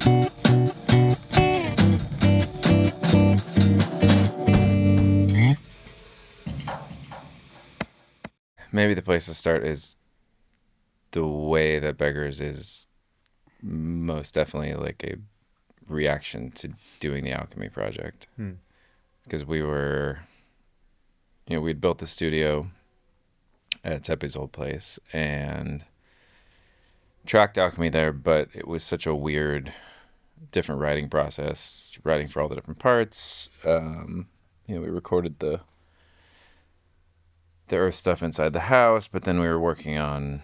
Maybe the place to start is the way that Beggars is most definitely like a reaction to doing the Alchemy project. Because we were, we'd built the studio at Teppei's old place and tracked Alchemy there, but it was such a weird, different writing process, writing for all the different parts. We recorded the earth stuff inside the house, but then we were working on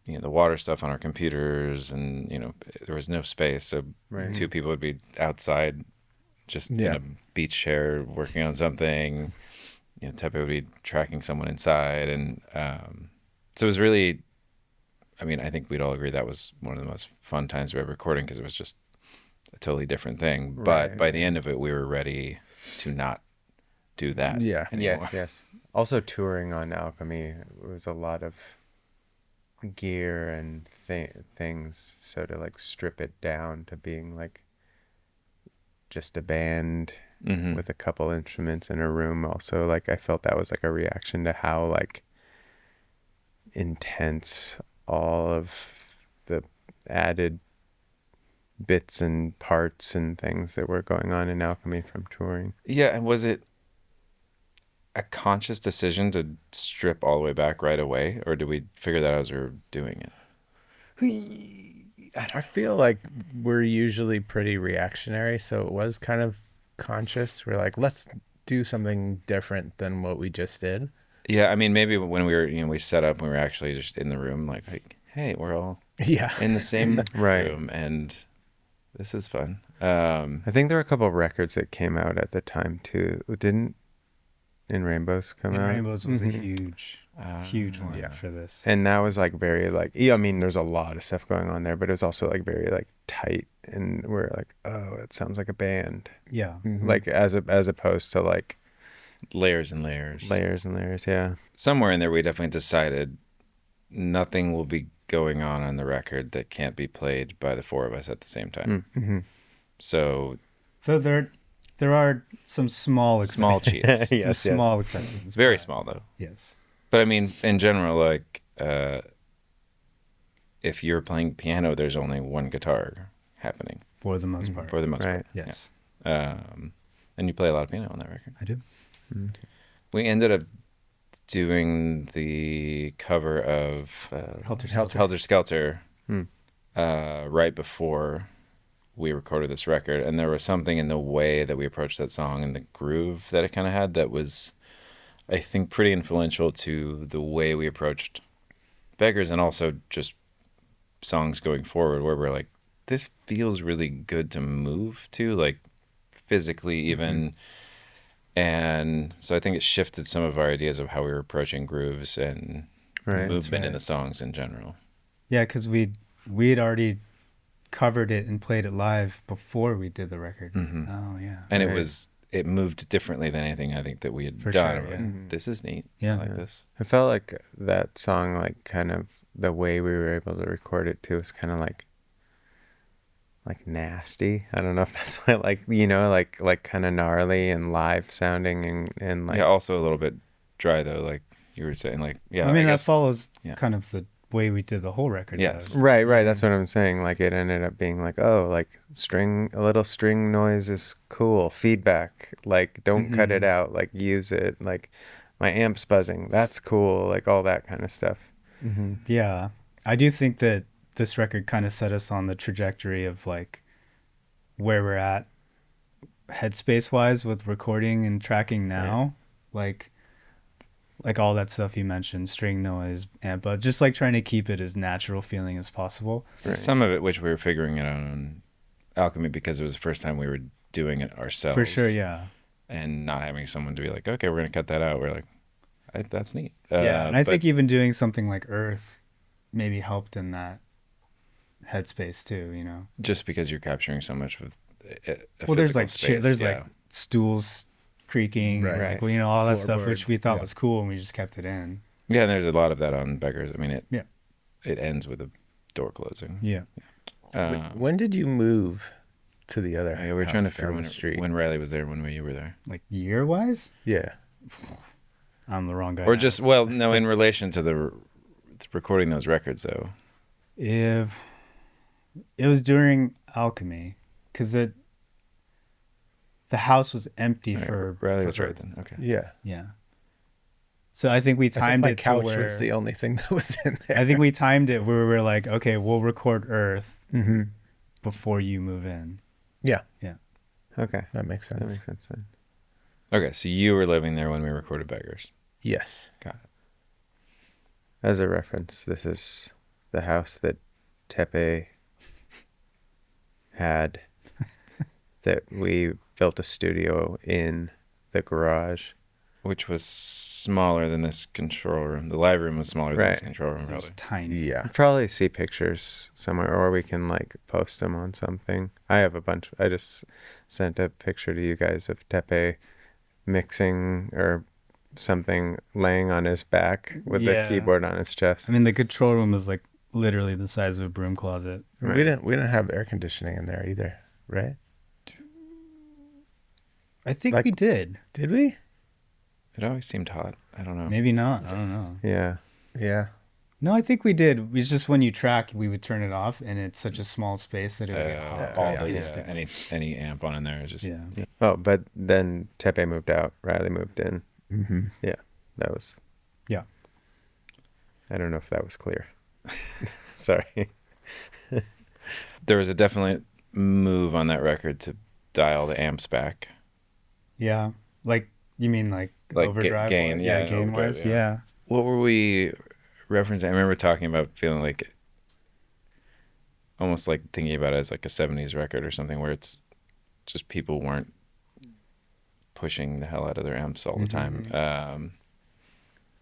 the water stuff on our computers, and there was no space, so two people would be outside just in a beach chair working on something. Teppei would be tracking someone inside, and so it was really, I think we'd all agree that was one of the most fun times we were recording, because it was just a totally different thing. But by the end of it, we were ready to not do that anymore. Yes. Also, touring on Alchemy was a lot of gear and things, so to like strip it down to being like just a band with a couple instruments in a room, also like I felt that was like a reaction to how like intense all of the added bits and parts and things that were going on in Alchemy from touring. Yeah, and was it a conscious decision to strip all the way back right away, or did we figure that out as we were doing it? I feel like we're usually pretty reactionary, so it was kind of conscious. We're like, let's do something different than what we just did. Yeah, maybe when we were, we set up, we were actually just in the room, like hey, we're all in the same room, and this is fun. I think there were a couple of records that came out at the time too. Didn't In Rainbows come out? Rainbows was a huge one for this. And that was like very like, there's a lot of stuff going on there, but it was also like very like tight, and we're like, oh, it sounds like a band. Yeah. Like as opposed to like layers and layers. Layers and layers, yeah. Somewhere in there, we definitely decided nothing will be going on the record that can't be played by the four of us at the same time. So there are some small cheats. Small exceptions. Very small, though. Yes. But in general, like, if you're playing piano, there's only one guitar happening. For the most part. For the most part. Yes. Yeah. And you play a lot of piano on that record. I do. We ended up doing the cover of Helter Skelter right before we recorded this record, and there was something in the way that we approached that song and the groove that it kind of had that was, I think, pretty influential to the way we approached Beggars, and also just songs going forward, where we're like, this feels really good to move to, like physically even. And so I think it shifted some of our ideas of how we were approaching grooves and movement in the songs in general. Yeah, because we'd already covered it and played it live before we did the record. Oh yeah. And it moved differently than anything I think that we had done. Sure, yeah. Like, this is neat. Yeah. I like this. I felt like that song, like kind of the way we were able to record it too, was kind of like nasty. I don't know if that's like kind of gnarly and live sounding and like. Yeah, also a little bit dry though, like you were saying, like, yeah. I guess, that follows kind of the way we did the whole record. Yes. Right. That's what I'm saying. Like it ended up being like, oh, like a little string noise is cool. Feedback, like don't cut it out, like use it. Like my amp's buzzing, that's cool. Like all that kind of stuff. Yeah. I do think that this record kind of set us on the trajectory of like where we're at headspace wise with recording and tracking now. Like all that stuff you mentioned, string noise, but just like trying to keep it as natural feeling as possible. Some of it, which we were figuring it out on Alchemy, because it was the first time we were doing it ourselves. For sure, yeah. And not having someone to be like, okay, we're going to cut that out. We're like, that's neat. And I think even doing something like Earth maybe helped in that headspace too, Just because you're capturing so much of there's like space. Like stools creaking, like, all that stuff, which we thought was cool, and we just kept it in. Yeah, and there's a lot of that on Beggars. It ends with a door closing. Yeah. When did you move to the other? We were trying to house figure down the street. when Riley was there, when you were there, Like year-wise? Yeah. I'm the wrong guy. or to just ask. no, in relation to the recording those records though. If it was during Alchemy, because the house was empty Right, for Riley for was right Earth. then. Okay. Yeah. Yeah. So I think we I think timed my it to couch where was the only thing that was in there. I think we timed it where we were like, okay, we'll record Earth Mm-hmm. before you move in. Okay. That makes sense. That makes sense then. Okay, so you were living there when we recorded Beggars. Yes. Got it. As a reference, this is the house that Teppei had that we built a studio in the garage. Which was smaller than this control room. The live room was smaller than this Right. control room, It was probably. tiny. Yeah. You'll probably see pictures somewhere, or we can like post them on something. I have a bunch. I just sent a picture to you guys of Teppei mixing or something, laying on his back with the Yeah. keyboard on his chest. I mean, the control room was like literally the size of a broom closet. Right. We didn't have air conditioning in there either, right? I think Like- we did. Did we? It always seemed hot. I don't know. Maybe not. I don't know. Yeah. Yeah. No, I think we did. It's just when you track, we would turn it off, and it's such a small space that it would get hot. All yeah, the yeah. any amp on in there is just Yeah. Oh, but then Teppei moved out. Riley moved in. Mm-hmm. That was. Yeah. I don't know if that was clear. Sorry. There was a definite move on that record to dial the amps back. Yeah. Like, you mean like overdrive? gain, yeah, gain overdrive, wise. yeah. Yeah. What were we referencing? I remember talking about feeling like almost like thinking about it as like a 70s record or something where it's just people weren't pushing the hell out of their amps all the time.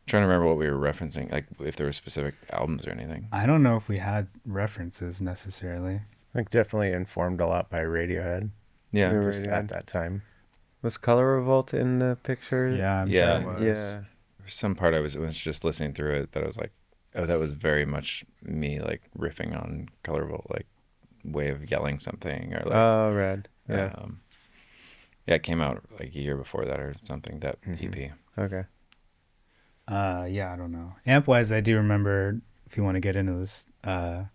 Trying to remember what we were referencing, like if there were specific albums or anything. I don't know if we had references necessarily. I think definitely informed a lot by Radiohead Yeah. We were- just Radiohead. at that time. Was Color Revolt in the picture? Yeah, I'm Yeah. sure it was. Yeah. There was some part I was just listening through it that I was like, oh, that was very much me like riffing on Color Revolt, like way of yelling something or like Oh, Red. Yeah. yeah, it came out like a year before that or something, that Mhm. EP. Okay. Yeah, I don't know. Amp wise, I do remember, if you want to get into this, I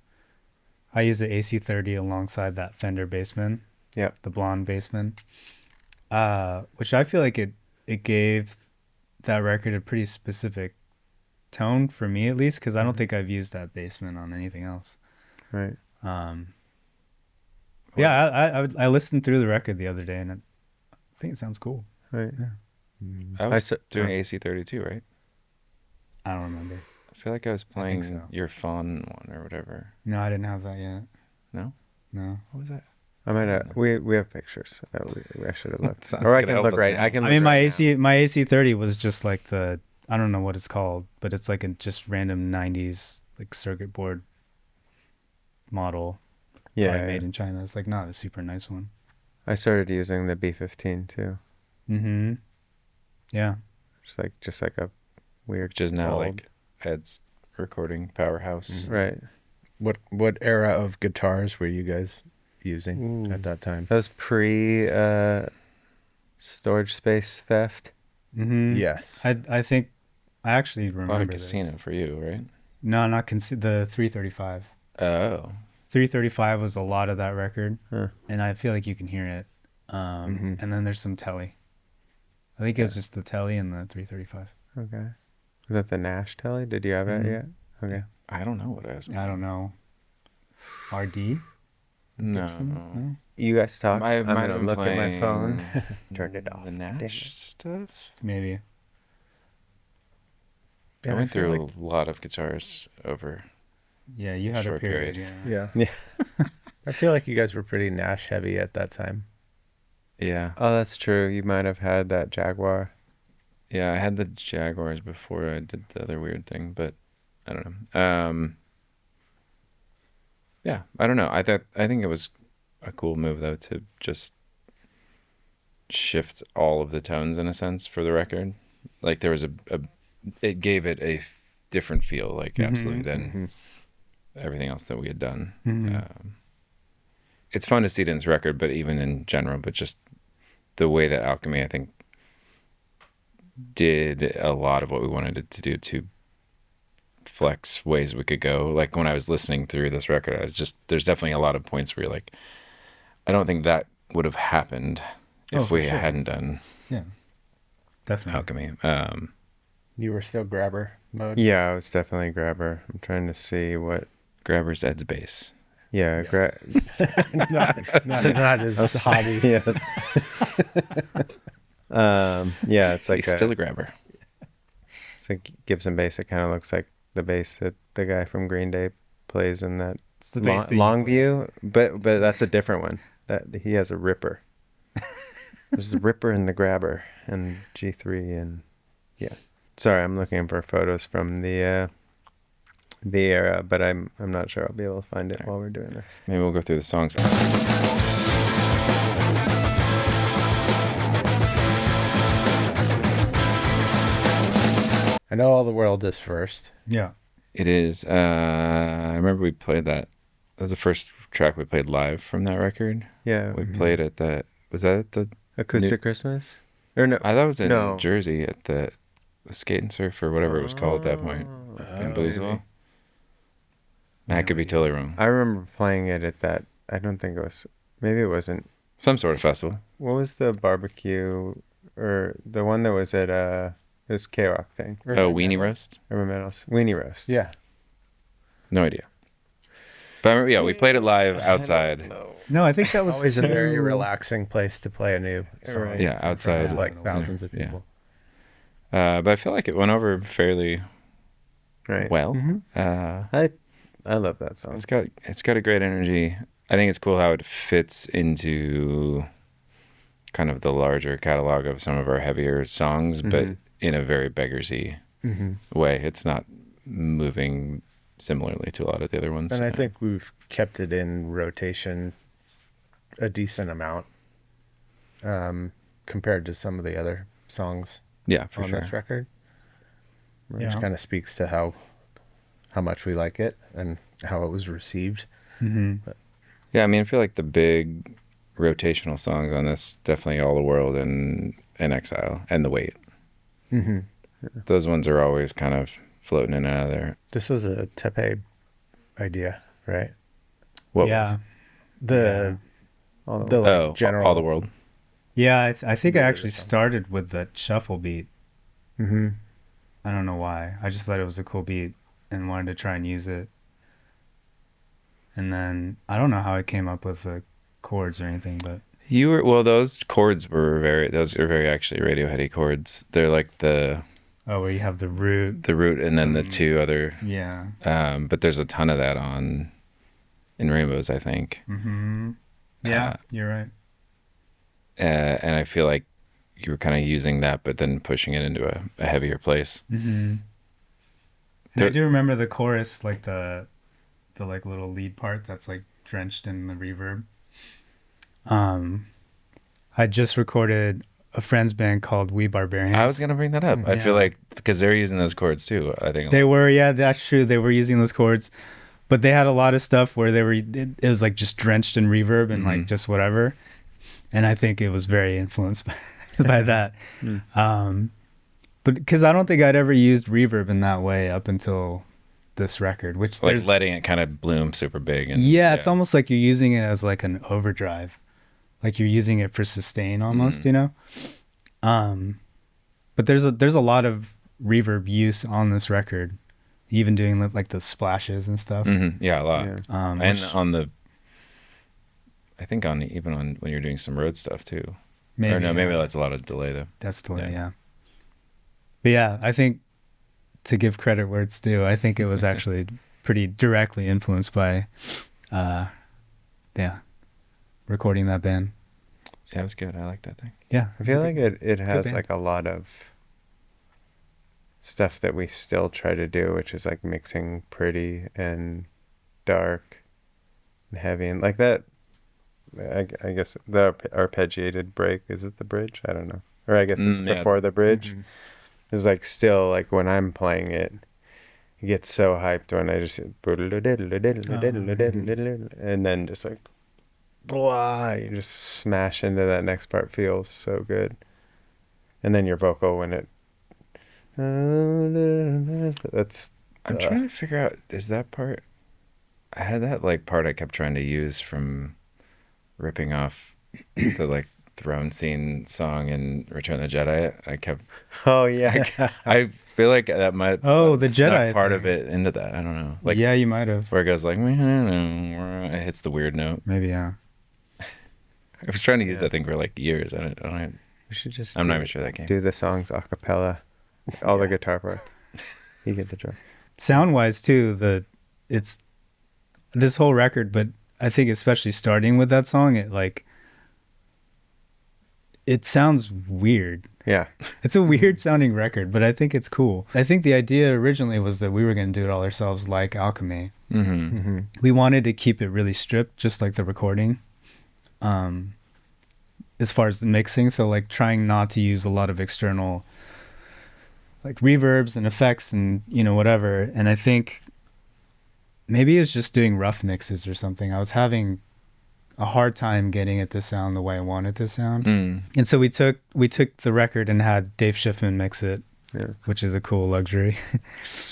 used the AC30 alongside that Fender Bassman. Yep. The blonde Bassman. Which I feel like it gave that record a pretty specific tone for me, at least, because I don't think I've used that Bassman on anything else. Right. Yeah, I listened through the record the other day, and I think it sounds cool. Right. I was saw- doing AC32, right? I don't remember. I feel like I was playing so. your Fawn one or whatever. No, I didn't have that yet. No? No. What was that? I might have. We have pictures. I should have looked. It's not Or I gonna can help look us right. now. I can. I look mean, my right now. AC30 was just like I don't know what it's called, but it's like a just random 90s like circuit board model. Yeah. probably made in China. It's like not a super nice one. I started using the B15 too. Mm-hmm. Yeah. Just like a weird. Which is now old- like Ed's recording powerhouse. Right. What era of guitars were you guys using Ooh. at that time? That was pre storage space theft. Mm-hmm. Yes. I think I actually A lot remember of this. casino for you, right? No, not the 335. Oh. 335 was a lot of that record, Huh. and I feel like you can hear it. Mhm. And then there's some telly. I think it was just the telly and the 335. Okay. Was that the Nash telly? Did you have it Mhm. yet? Okay. I don't know what I was. I don't know. RD? No. Gibson? No? You guys talk. I I'm might gonna have been look at my phone. playing Turned it off. The Damn Nash it. stuff. Maybe. Yeah, I went feel through like- a lot of guitars over. Yeah, you had a Short period. period. Yeah. Yeah. I feel like you guys were pretty Nash heavy at that time. Yeah. Oh, that's true. You might have had that Jaguar. Yeah, I had the Jaguars before I did the other weird thing, but I don't know. Yeah, I don't know. I think it was a cool move though to just shift all of the tones in a sense for the record. Like there was it gave it a different feel, like absolutely than Mhm. everything else that we had done. Mhm. it's fun to see it in this record, but even in general, but just the way that Alchemy, I think, did a lot of what we wanted it to do to flex ways we could go. Like when I was listening through this record, there's definitely a lot of points where you're like, I don't think that would have happened if we hadn't done Definitely. Alchemy. You were still grabber mode? Yeah, I was definitely grabber. I'm trying to see what. Grabber's Ed's bass. Yeah, not his hobby. Yes. Yeah, it's like He's still a grabber. It's like Gibson bass. It kind of looks like the bass that the guy from Green Day plays in that It's the bass that you Longview, but that's a different one. That he has a ripper. There's the ripper and the grabber and G3 and yeah. Sorry, I'm looking for photos from the era, but I'm not sure I'll be able to find it while we're doing this. Maybe we'll go through the songs. I know All the World is first. Yeah. It is. I remember we played that. That was the first track we played live from that record. Yeah. We played at the. Was that at the Acoustic Christmas? Or no? I thought it was in No. Jersey at the Skate and Surf or whatever it was called at that point in Boothville. I could be totally wrong. I remember playing it at that. I don't think it was. Maybe it wasn't. Some sort of festival. What was the barbecue or the one that was at this K-Rock thing? Oh, Weenie Roast? Urban Metals. Weenie Roast. Yeah. No idea. But I remember, yeah, we played it live outside. No, I think that was Always a very relaxing place to play a new song. Right. Yeah, outside. Like thousands of Yeah. people. But I feel like it went over fairly Right. well. I love that song. It's got a great energy. I think it's cool how it fits into kind of the larger catalog of some of our heavier songs, but in a very Beggars-y way. It's not moving similarly to a lot of the other ones. And I think we've kept it in rotation a decent amount compared to some of the other songs yeah, for on sure. this record. Which Yeah. kind of speaks to how much we like it and how it was received. Yeah, I mean, I feel like the big rotational songs on this, definitely All the World and Exile and The Weight. Those ones are always kind of floating in and out of there. This was a Teppei idea, right? What Yeah. was? The All the like, general All the World. Yeah, I think I actually started with that shuffle beat. Mm-hmm. I don't know why. I just thought it was a cool beat and wanted to try and use it. And then I don't know how I came up with the chords or anything, but Those chords were very actually Radioheady chords. They're like the where you have the root. and then the two other. Yeah. But there's a ton of that in Rainbows, I think. Yeah, you're right. And I feel like you were kind of using that, but then pushing it into a heavier place. And I do remember the chorus, like the like little lead part that's like drenched in the reverb. I just recorded a friend's band called We Barbarians. I was gonna bring that up. I feel like because they're using those chords too. I think they were. Yeah, that's true. They were using those chords, but they had a lot of stuff where it was like just drenched in reverb and like just whatever. And I think it was very influenced by that. But because I don't think I'd ever used reverb in that way up until this record, which like letting it kind of bloom super big. And it's almost like you're using it as like an overdrive, like you're using it for sustain almost, you know. But there's a lot of reverb use on this record, even doing like the splashes and stuff. Yeah, a lot. Yeah. And on the, I think even on when you're doing some road stuff too. Maybe that's a lot of delay though. That's delay, yeah. But yeah, I think to give credit where it's due, I think it was actually pretty directly influenced by, recording that band. Yeah, it was good. I like that thing. Yeah, I feel like it has band. like a lot of stuff that we still try to do, which is like mixing pretty and dark and heavy and like that. I guess the arpeggiated break, is it the bridge? I don't know. Or I guess it's before the bridge. It's like still like when I'm playing it, it gets so hyped when I just and then just like blah, you just smash into that next part. Feels so good. And then your vocal when it that's I'm trying to figure out, is that part, I had that like part I kept trying to use from ripping off the like throne scene song in Return of the Jedi. I kept oh yeah. I feel like that might The snuck Jedi part thing. of it into that. I don't know. Like yeah, you might have. where it goes like it hits the weird note. Maybe, yeah. I was trying to use that thing for like years. I don't We should just I'm not even sure that came. do the songs a cappella. All the guitar parts. You get the drums. Sound-wise, too, it's this whole record, but I think especially starting with that song, it sounds weird. Yeah. It's a weird sounding record, but I think it's cool. I think the idea originally was that we were going to do it all ourselves, like Alchemy. Mm-hmm. We wanted to keep it really stripped, just like the recording. As far as the mixing, so like trying not to use a lot of external like reverbs and effects and whatever. And I think maybe it's just doing rough mixes or something. I was having a hard time getting it to sound the way I wanted it to sound. And so we took the record and had Dave Schiffman mix it, which is a cool luxury.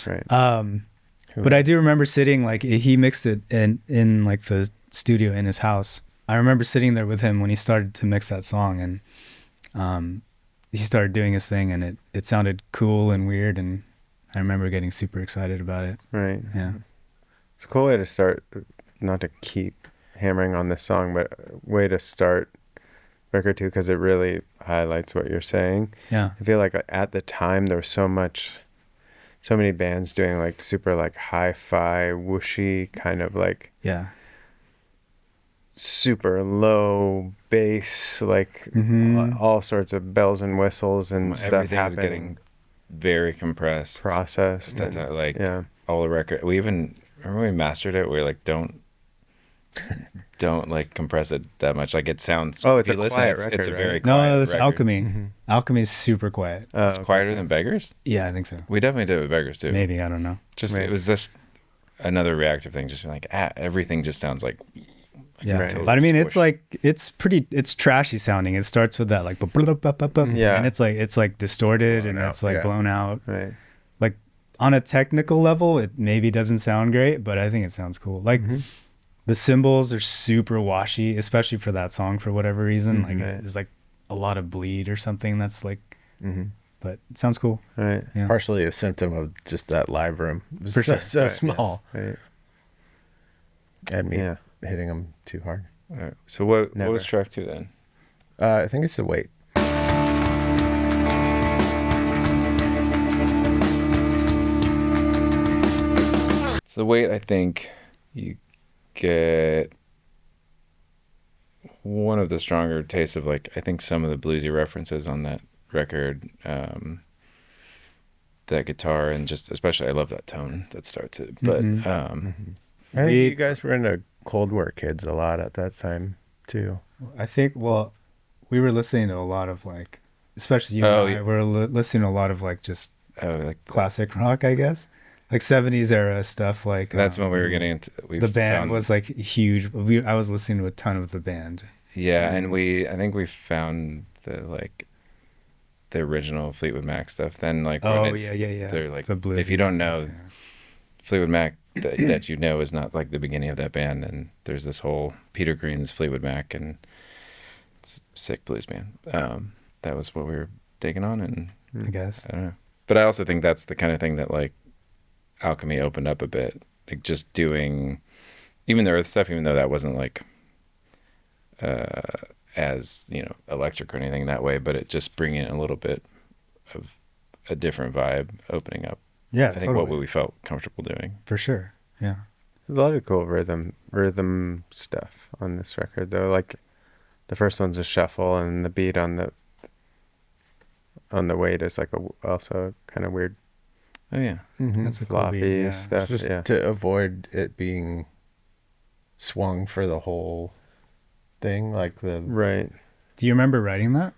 Right. But I do remember sitting, like, he mixed it in like the studio in his house. I remember sitting there with him when he started to mix that song, and he started doing his thing, and it sounded cool and weird, and I remember getting super excited about it. Right. Yeah. It's a cool way to start, not to keep hammering on this song, but a way to start record 2 because it really highlights what you're saying. Yeah. I feel like at the time there was so many bands doing like super like hi-fi whooshy kind of like Yeah. super low bass, like all sorts of bells and whistles and stuff Everything was happening. getting very compressed, Processed. That's And, like yeah. all the record. We even remember we mastered it. We were like, don't like compress it that much. Like it sounds. Oh, it's if you a listen, quiet it's a record, very right? quiet No, it's record. Alchemy. Mm-hmm. Alchemy's super quiet. It's quieter than Beggars. Yeah, I think so. We definitely did it with Beggars too. Maybe, I don't know. Just Right. it was this another reactive thing. Just like everything just sounds like. Yeah, Right. but I mean, it's squish. like it's trashy sounding. It starts with that like Yeah. and it's like distorted Blown and out, it's like yeah. blown out. Right. Like on a technical level, it maybe doesn't sound great, but I think it sounds cool. Like the cymbals are super washy, especially for that song for whatever reason. Like Right. there's like a lot of bleed or something that's like, Mm-hmm. but it sounds cool. Right. Yeah. Partially a symptom of just that live room. It was For sure. so Right, small. Right. And me Yeah. hitting them too hard. All right. So what Never. was track 2 then? I think it's the weight. So the weight, I think you get one of the stronger tastes of like I think some of the bluesy references on that record. That guitar and just especially I love that tone that starts it. But I think you guys were into Cold War kids a lot at that time too. I think, well, we were listening to a lot of like, especially you Oh, and I, yeah. were listening to a lot of like just like classic rock, I guess, like 70s era stuff. Like that's when we were getting into the band was like huge. I was listening to a ton of the band. Yeah, and I think we found the original Fleetwood Mac stuff. Then like when Oh it's, yeah. they're like The blues if you don't know stuff, Fleetwood Mac that you know is not like the beginning of that band, and there's this whole Peter Green's Fleetwood Mac and it's a sick blues band. That was what we were digging on, and I guess. I don't know. But I also think that's the kind of thing that like Alchemy opened up a bit, like just doing even the Earth stuff, even though that wasn't like as electric or anything that way, but it just bringing in a little bit of a different vibe, opening up. Yeah, I think what we felt comfortable doing. for sure. Yeah. There's a lot of cool rhythm stuff on this record though. Like the first one's a shuffle and the beat on the weight is like also kind of weird Oh yeah, That's a cool floppy beat, yeah. stuff. Just Yeah. to avoid it being swung for the whole thing, like the Right. Do you remember writing that?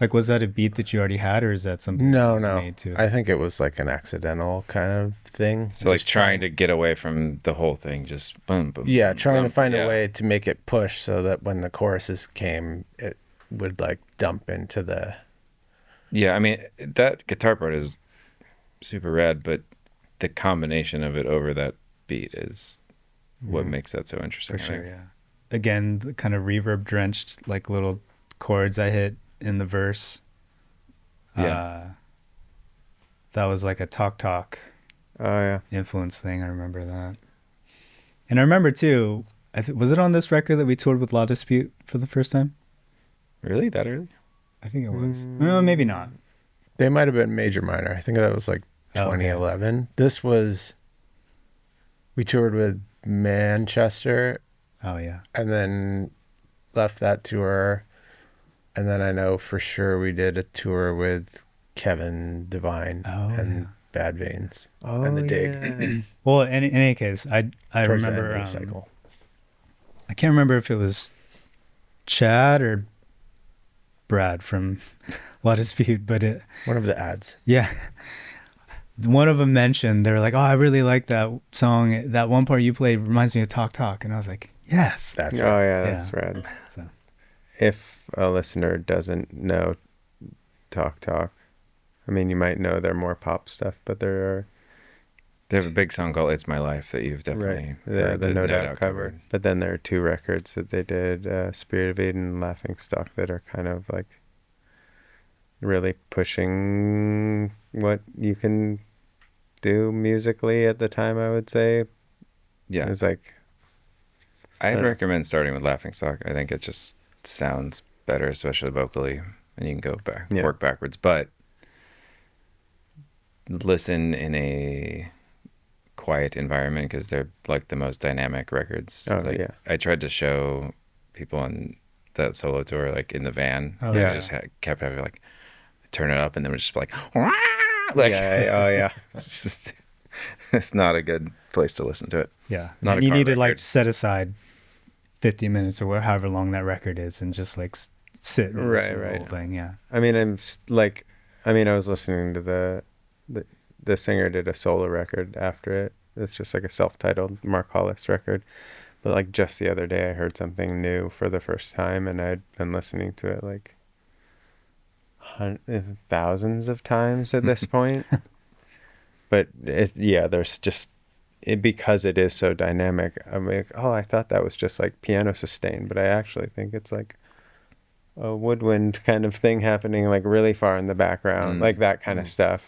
Like, was that a beat that you already had, or is that something No, you no. made too? I think it was like an accidental kind of thing. So like Just trying to get away from the whole thing, just boom, boom. Yeah, boom, trying to boom. find Yeah. a way to make it push so that when the choruses came, it would like dump into the. Yeah, I mean that guitar part is super rad, but the combination of it over that beat is what makes that so interesting. For I sure, think. yeah. Again, the kind of reverb drenched like little chords I hit in the verse. Yeah. That was like a talk Oh yeah. influence thing. I remember that. And I remember too, was it on this record that we toured with Law Dispute for the first time? Really? That early? I think it was. No, maybe not. They might have been major minor. I think that was like Oh, okay. 2011. This was. We toured with Manchester Oh yeah. and then left that tour. And then I know for sure we did a tour with Kevin Devine and Bad Veins and the Dig. Yeah. Well, in any case, I Towards the end remember of the cycle. I can't remember if it was Chad or Brad from Law Dispute, but One of the ads. yeah. One of them mentioned, they were like, "Oh, I really like that song. That one part you played reminds me of Talk Talk." And I was like, "Yes." That's Oh right. yeah, that's rad. So, If a listener doesn't know Talk Talk, I mean, you might know their more pop stuff, but there are They have a big song called "It's My Life" that you've definitely heard the that No Doubt cover. covered. But then there are two records that they did, Spirit of Eden and Laughing Stock, that are kind of like really pushing what you can do musically at the time, I would say. Yeah, It's like, I'd recommend starting with Laughing Stock. I think it just sounds better, especially vocally, and you can go back, work backwards. But listen in a quiet environment because they're like the most dynamic records. Oh, like, yeah. I tried to show people on that solo tour, like in the van. Oh, and yeah. I just kept having like turn it up, and then we're just like, like oh yeah. it's just it's not a good place to listen to it. yeah. Not a you car need to like record. set aside 50 minutes or however long that record is and just like sit and listen to the whole thing. Yeah. I mean, I was listening to the singer did a solo record after it. It's just like a self-titled Mark Hollis record. But like just the other day, I heard something new for the first time, and I'd been listening to it like thousands of times at this point. But there's just because it is so dynamic. I'm like, oh, I thought that was just like piano sustain, but I actually think it's like a woodwind kind of thing happening like really far in the background, like that kind of stuff.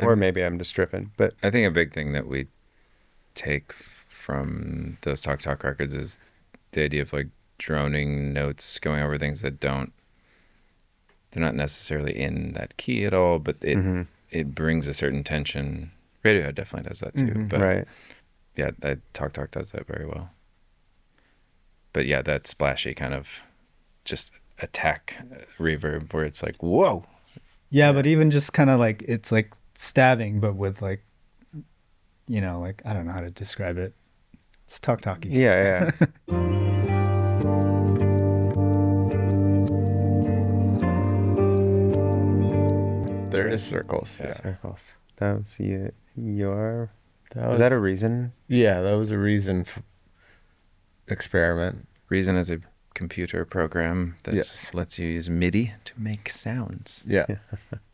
Or maybe I'm just tripping, but I think a big thing that we take from those Talk Talk records is the idea of like droning notes going over things that they're not necessarily in that key at all, but it brings a certain tension. Radiohead definitely does that too. But right. Yeah, Talk Talk does that very well. But yeah, that splashy kind of just attack reverb where it's like, whoa. Yeah, but even just kind of like, it's like stabbing, but with like, like, I don't know how to describe it. It's talky. Yeah. There is circles. Yeah. Circles. That was your. Was Was that a reason? Yeah, that was a reason for experiment. Reason is a computer program that lets you use MIDI to make sounds. Yeah.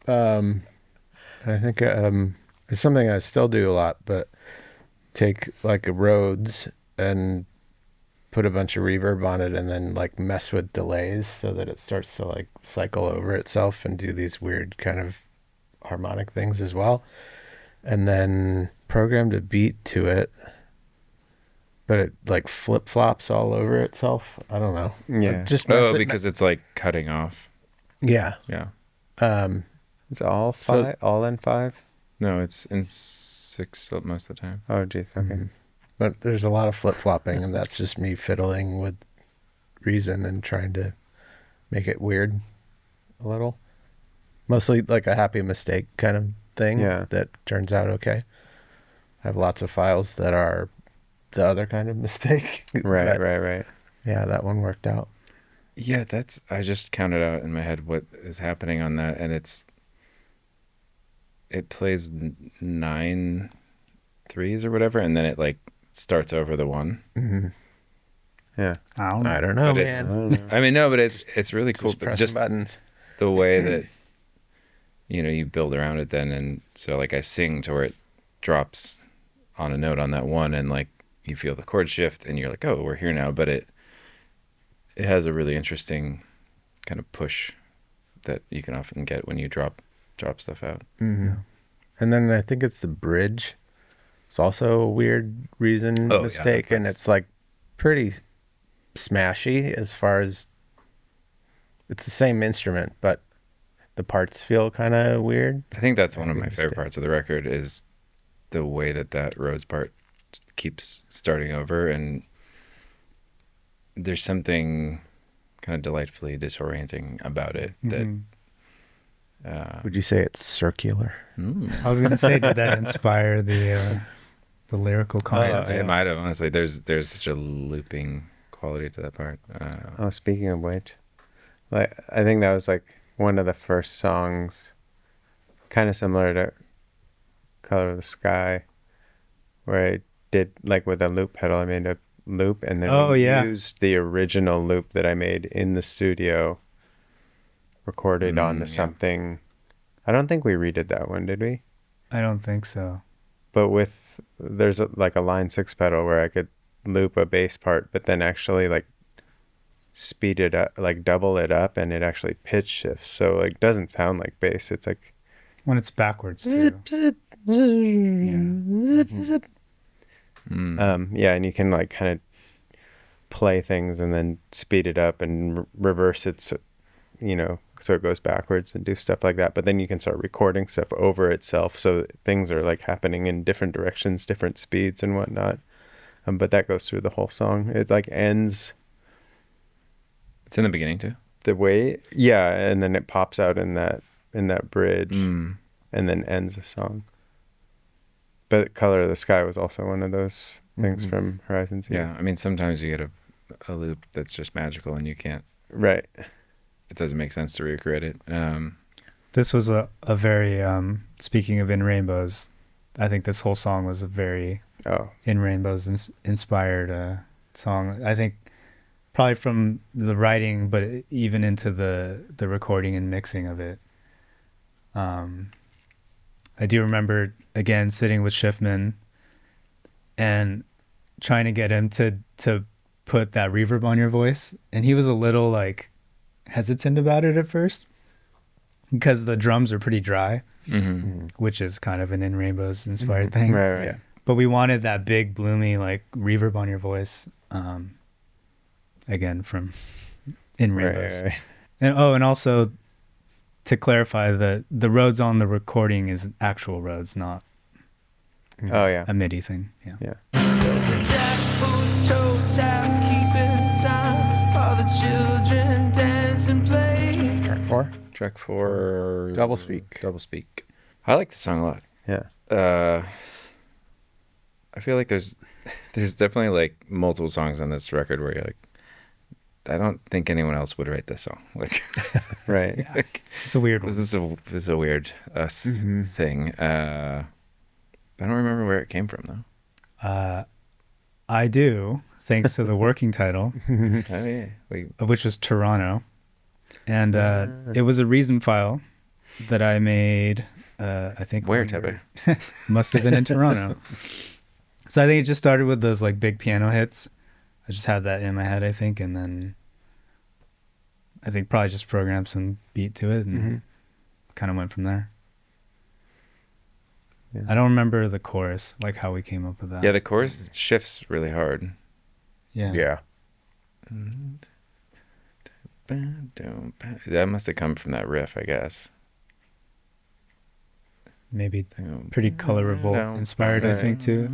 I think it's something I still do a lot, but take like a Rhodes and put a bunch of reverb on it and then like mess with delays so that it starts to like cycle over itself and do these weird kind of harmonic things as well. And then programmed a beat to it, but it like flip flops all over itself. I don't know. Yeah. Because it's like cutting off. Yeah. Yeah. It's all five, all in five. No, it's in 6 most of the time. Oh, geez. Okay. Mm-hmm. But there's a lot of flip flopping, and that's just me fiddling with Reason and trying to make it weird a little. Mostly like a happy mistake kind of thing that turns out okay. I have lots of files that are the other kind of mistake. Right. Yeah, that one worked out. Yeah, I just counted out in my head what is happening on that, and it plays 9 threes or whatever, and then it like starts over the one. Mm-hmm. Yeah. I don't know. I don't know, But it's, man. I mean, no, but it's really cool. Just But pressing just buttons. the way that, you build around it then, and so like I sing to where it drops on a note on that one, and like you feel the chord shift, and you're like, oh, we're here now. But it has a really interesting kind of push that you can often get when you drop stuff out. Mm-hmm. Yeah. And then I think it's the bridge. It's also a weird reason Oh, yeah, mistake, and that's- it's like pretty smashy as far as it's the same instrument, but the parts feel kind of weird. I think that's one of Big my favorite mistake. parts of the record is the way that Rhodes part keeps starting over, and there's something kind of delightfully disorienting about it that Mhm. Would you say it's circular? I was gonna say, did that inspire the lyrical content? it might have, honestly. There's such a looping quality to that part. Oh, speaking of which, like I think that was like one of the first songs, kind of similar to "Color of the Sky," where I did like with a loop pedal. I made a loop, and then Oh, we yeah. used the original loop that I made in the studio, recorded onto yeah. something. I don't think we redid that one, did we? I don't think so. But there's like a line 6 pedal where I could loop a bass part, but then actually like speed it up, like double it up, and it actually pitch shifts. So like doesn't sound like bass. It's like When it's backwards too. zip, zip, zip, zip. Yeah, and you can like kind of play things and then speed it up and reverse it, so, so it goes backwards and do stuff like that. But then you can start recording stuff over itself, so things are like happening in different directions, different speeds and whatnot. But that goes through the whole song. It like ends It's in the beginning too. the way, yeah, and then it pops out in that bridge, and then ends the song. But "Color of the Sky" was also one of those things from Horizon Zero. Yeah, I mean, sometimes you get a loop that's just magical, and you can't. Right. It doesn't make sense to recreate it. This was a very speaking of In Rainbows, I think this whole song was a very In Rainbows inspired song. I think probably from the writing, but even into the recording and mixing of it. I do remember again sitting with Schiffman and trying to get him to put that reverb on your voice, and he was a little like hesitant about it at first because the drums are pretty dry, which is kind of an In Rainbows inspired thing. Right. Yeah. But we wanted that big bloomy like reverb on your voice, again from In Rainbows. Right. And also to clarify, the Rhodes on the recording is actual Rhodes, not Oh yeah. a MIDI thing. Yeah. Yeah. There's a jackboot toe tap keeping time while the children dance and play. Track 4. Track 4. Double Speak. Double Speak. I like the song a lot. Yeah. I feel like there's definitely like multiple songs on this record where you're like, I don't think anyone else would write this song. Like, Right. like, It's a weird one. this is a weird us thing. I don't remember where it came from though. I do, thanks to the working title, Oh yeah, which was Toronto. And it was a reason file that I made, I think. Where, when we Teppei? were- Must have been in Toronto. So I think it just started with those like big piano hits. I just had that in my head, I think. And then I think probably just programmed some beat to it and kind of went from there. Yeah. I don't remember the chorus, like how we came up with that. Yeah, the chorus shifts really hard. Yeah. Yeah. That must have come from that riff, I guess. Maybe pretty Color Revolt inspired, I think, too.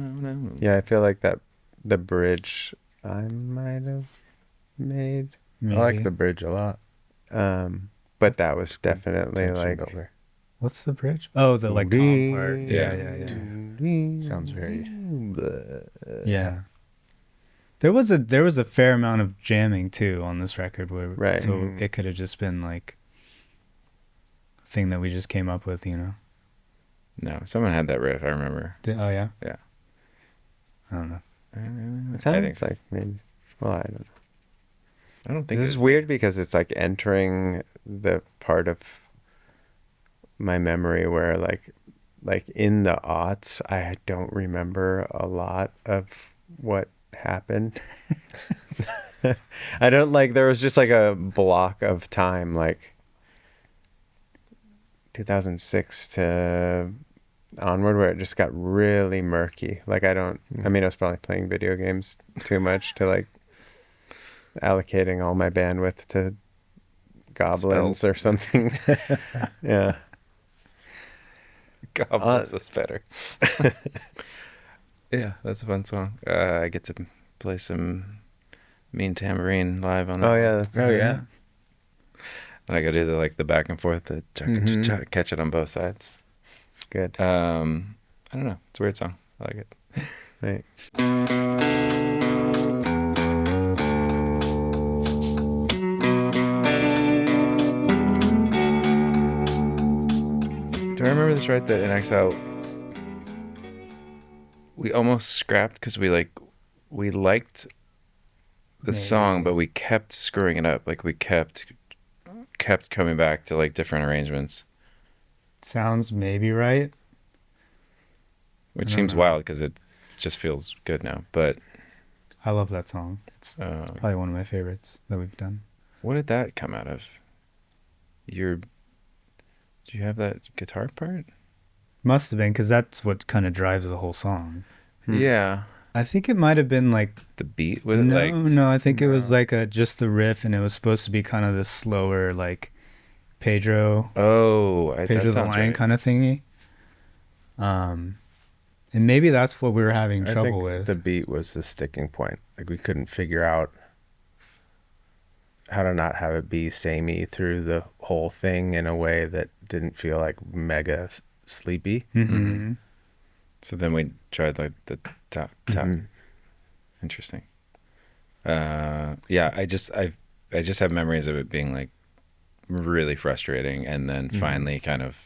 Yeah, I feel like that the bridge I might have made. Maybe. I like the bridge a lot. But that was definitely Tension like builder. What's the bridge? Oh, the like tom part. Yeah. Sounds very. Yeah. There was a fair amount of jamming too on this record, where Right. so it could have just been like a thing that we just came up with, you know. No, someone had that riff. I remember. Oh yeah. Yeah. I don't know. It I think sounds like maybe. Well, I don't know. I don't think This is weird because it's like entering the part of my memory where like in the aughts, I don't remember a lot of what happened. I don't like, there was just like a block of time, like 2006 to onward, where it just got really murky. Like I mean, I was probably playing video games too much to like allocating all my bandwidth to goblins Spells. or something. Yeah. Goblins is better. Yeah, that's a fun song. I get to play some Mean Tambourine live on that. Oh one. yeah. Oh yeah. And I gotta do the back and forth, the catch it on both sides. Good. I don't know. It's a weird song. I like it. Right. Do I remember this right? That in Exile, we almost scrapped because we liked the Maybe. song, but we kept screwing it up. Like we kept coming back to like different arrangements, Sounds maybe right. which I don't seems know. wild because it just feels good now. But I love that song. It's uh, probably one of my favorites that we've done. what did that come out of? Do you have that guitar part? Must have been, because that's what kind of drives the whole song. Yeah, I think it might have been like the beat with it, no, like no. I think it was No. like just the riff, and it was supposed to be kind of this slower, like Pedro that the sounds Lion right. kind of thingy. And maybe that's what we were having I trouble think with. the beat was the sticking point. Like we couldn't figure out how to not have it be samey through the whole thing in a way that didn't feel like mega sleepy. Mhm. So then we tried like the top. Mhm. Interesting. Yeah, I just have memories of it being like really frustrating, and then finally kind of,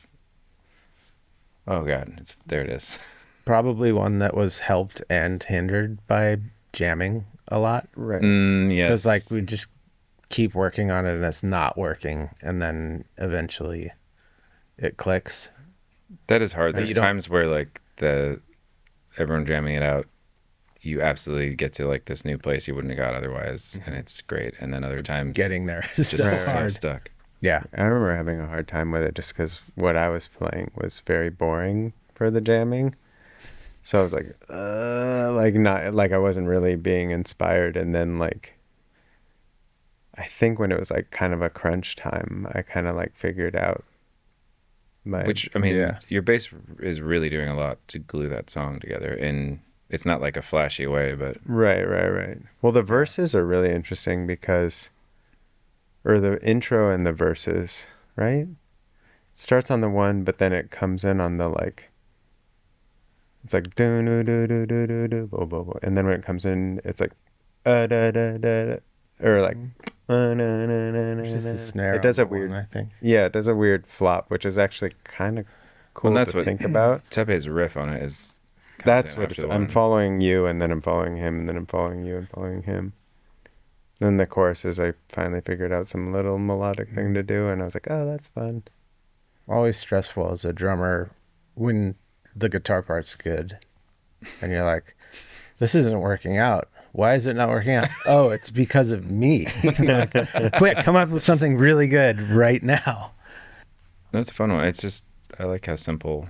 oh god, there it is. Probably one that was helped and hindered by jamming a lot. Right. Yes. Because like we just keep working on it and it's not working, and then eventually it clicks. That is hard. But There's you don't- times where like everyone jamming it out, you absolutely get to like this new place you wouldn't have got otherwise, and it's great. And then other times Getting there is just so so hard. stuck. Yeah. I remember having a hard time with it just because what I was playing was very boring for the jamming. So I was like not like I wasn't really being inspired. And then like, I think when it was like kind of a crunch time, I kind of like figured out Which I mean, Yeah. your bass is really doing a lot to glue that song together, and it's not like a flashy way, but Right. Well, the verses are really interesting or the intro and the verses, right? It starts on the one, but then it comes in on the like, it's like do do do do do do do bo bo bo, and then when it comes in, it's like da da da da, or like na na na na It's just na. a snare. It does on a the one, weird, I think. yeah, it does a weird flop, which is actually kind of cool that's to what think about. Teppei's riff on it is. comes That's in what after it's, the I'm one. following you, and then I'm following him, and then I'm following you, and following him. Then the choruses, I finally figured out some little melodic thing to do, and I was like, oh, that's fun. Always stressful as a drummer when the guitar part's good and you're like, this isn't working out. Why is it not working out? Oh, it's because of me. Like, quick, come up with something really good right now. That's a fun one. It's just, I like how simple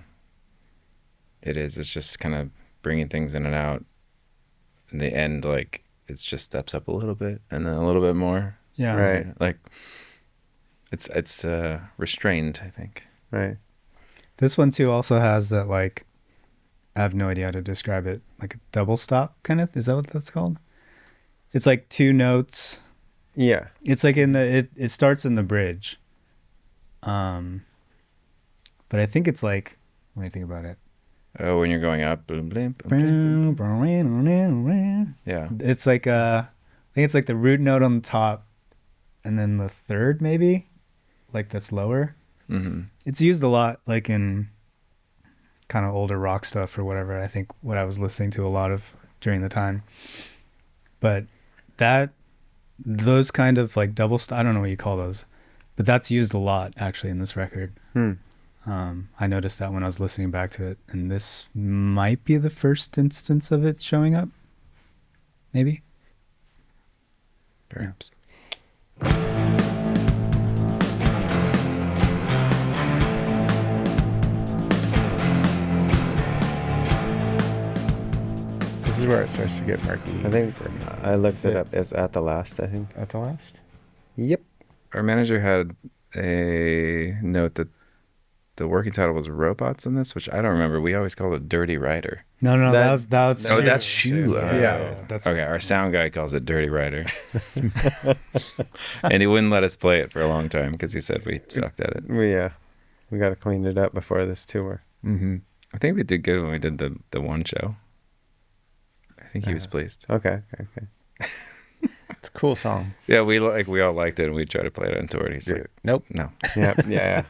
it is. It's just kind of bringing things in and out. In the end, like, it just steps up a little bit and then a little bit more. Yeah. Right. Like, it's restrained, I think. Right. This one too also has that, like, I have no idea how to describe it, like a double stop kind of. Is that what that's called? It's like two notes. Yeah. It's like it starts in the bridge. But I think it's like, let me think about it. Oh, when you're going up. Boom, blim, boom, blim, boom. Yeah. It's like I think it's like the root note on the top, and then the third maybe, like that's lower. Mm-hmm. It's used a lot, like in kind of older rock stuff or whatever. I think what I was listening to a lot of during the time. But those kind of like I don't know what you call those, but that's used a lot actually in this record. I noticed that when I was listening back to it, and this might be the first instance of it showing up. Maybe. Perhaps. This is where it starts to get murky. I think I looked it up. It's at the last, I think. At the last? Yep. Our manager had a note that the working title was Robots in this, which I don't remember. We always called it Dirty Rider. No, that was. Oh, that's Shoe. Yeah. That's Okay, our sound guy calls it Dirty Rider. And he wouldn't let us play it for a long time because he said we sucked at it. We got to clean it up before this tour. Mm-hmm. I think we did good when we did the one show. I think he was pleased. Okay. It's a cool song. Yeah, we all liked it, and we tried to play it on tour. And he's like, Nope. no. Yeah.